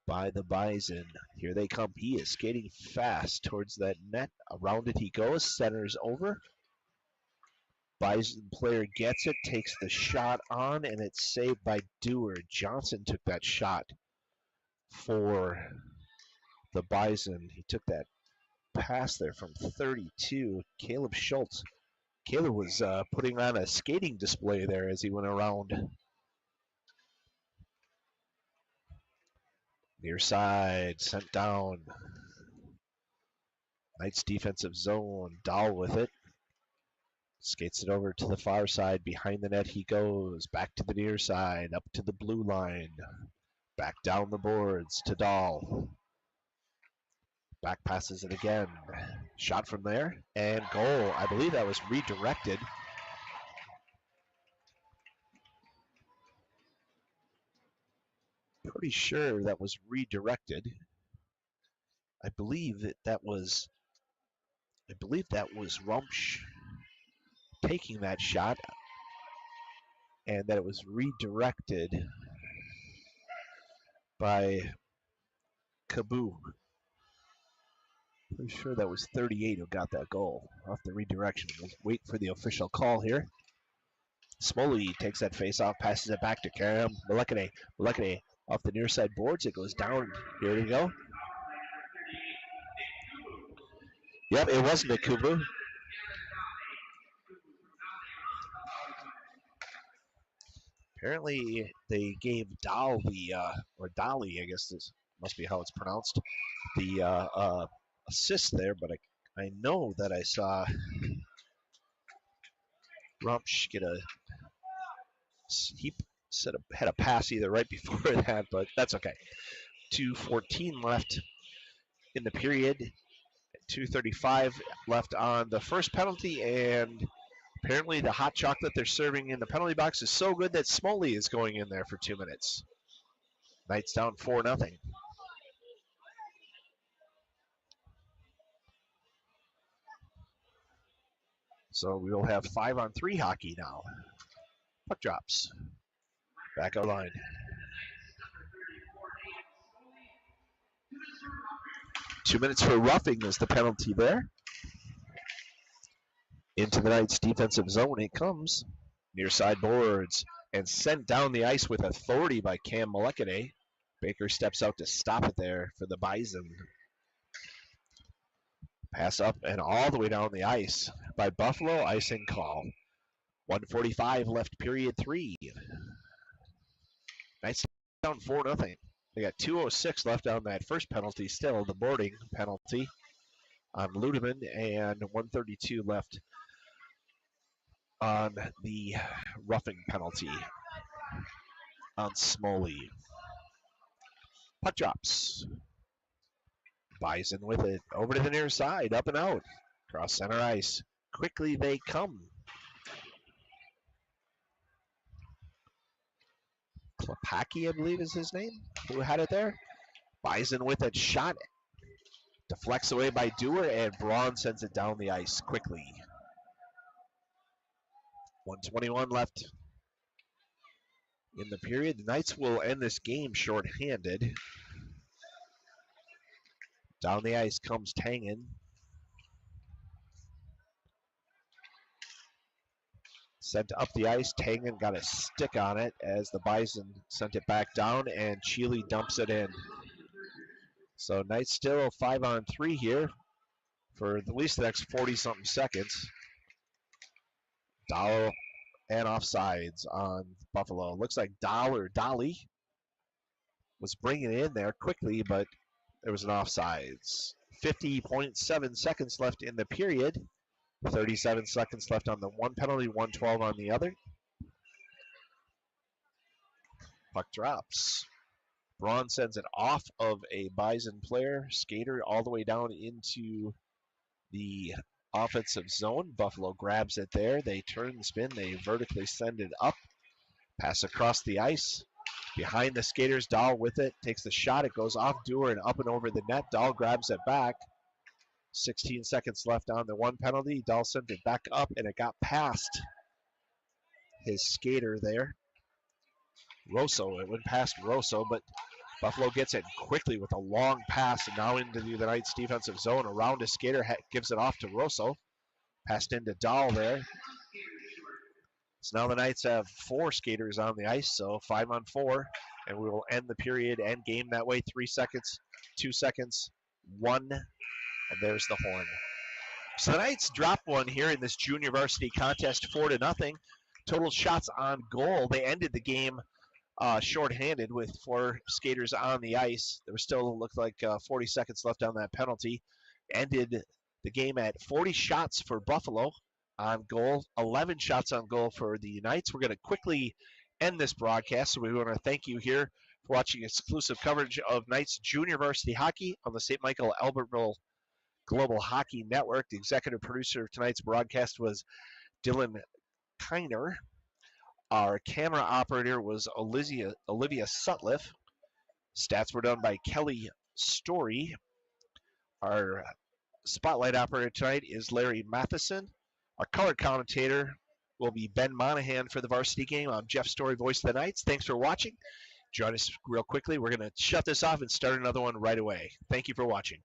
by the Bison. Here they come. He is skating fast towards that net. Around it he goes. Centers over. Bison player gets it. Takes the shot on, and it's saved by Dewar. Johnson took that shot for the Bison. He took that pass there from 32. Caleb Schultz Caleb was putting on a skating display there as he went around. Near side, sent down. Knights defensive zone. Dahl with it. Skates it over to the far side. Behind the net he goes. Back to the near side. Up to the blue line. Back down the boards to Dahl. Back passes it again. Shot from there. And goal. I believe that was redirected. Pretty sure that was redirected. I believe that was Rumpsch taking that shot, and that it was redirected by Kaboo. Pretty sure that was 38 who got that goal off the redirection. We'll wait for the official call here. Smoley takes that face off, passes it back to Cam Malekane. Malekane off the near side boards. It goes down. Here we go. Yep, it wasn't a Kubu. Apparently, they gave Dahl or Dali, I guess this must be how it's pronounced, the assist there, but I know that I saw Rumpsch he had a pass either right before that, but that's okay. 2:14 left in the period. 2:35 left on the first penalty, and apparently the hot chocolate they're serving in the penalty box is so good that Smoley is going in there for 2 minutes. Knights down 4-0. So we will have 5-on-3 hockey now. Puck drops. Back out line. Two minutes for roughing is the penalty there. Into the Knights defensive zone it comes. Near side boards and sent down the ice with authority by Cam Malekane. Baker steps out to stop it there for the Bison. Pass up and all the way down the ice by Buffalo. Icing call. 1:45 left period 3. Knights down 4-0. They got 2:06 left on that first penalty still, the boarding penalty on Ludeman, and 1:32 left on the roughing penalty on Smoley. Puck drops. Bison with it. Over to the near side. Up and out. Cross center ice. Quickly they come. Klepacki, I believe is his name, who had it there. Bison with it. Shot. Deflects away by Dewar, and Braun sends it down the ice quickly. 1:21 left in the period. The Knights will end this game shorthanded. Down the ice comes Tangen. Sent up the ice. Tangen got a stick on it as the Bison sent it back down, and Cheely dumps it in. So Knights still 5-on-3 here for at least the next 40-something seconds. Dahl and offsides on Buffalo. Looks like Dahl or Dali was bringing it in there quickly, but there was an offsides. 50.7 seconds left in the period. 37 seconds left on the one penalty, 1:12 on the other. Puck drops. Braun sends it off of a Bison player, skater, all the way down into the offensive zone. Buffalo grabs it there. They turn and spin. They vertically send it up. Pass across the ice. Behind the skaters, Dahl with it. Takes the shot. It goes off Dewar and up and over the net. Dahl grabs it back. 16 seconds left on the one penalty. Dahl sent it back up, and it got past his skater there. Rosso. It went past Rosso, but Buffalo gets it quickly with a long pass, and now into the Knights defensive zone. Around a skater, gives it off to Rosso. Passed into Dahl there. So now the Knights have 4 skaters on the ice, so 5-on-4, and we will end the period and game that way. 3 seconds, 2 seconds, 1, and there's the horn. So the Knights drop one here in this junior varsity contest, 4-0. Total shots on goal. They ended the game shorthanded with 4 skaters on the ice. There still looked like 40 seconds left on that penalty. Ended the game at 40 shots for Buffalo on goal, 11 shots on goal for the Knights. We're going to quickly end this broadcast, so we want to thank you here for watching exclusive coverage of Knights junior varsity hockey on the St. Michael Albertville Global Hockey Network. The executive producer of tonight's broadcast was Dylan Kiner. Our camera operator was Olivia Sutliff. Stats were done by Kelly Story. Our spotlight operator tonight is Larry Matheson. Our color commentator will be Ben Monahan for the varsity game. I'm Jeff Story, voice of the Knights. Thanks for watching. Join us real quickly. We're going to shut this off and start another one right away. Thank you for watching.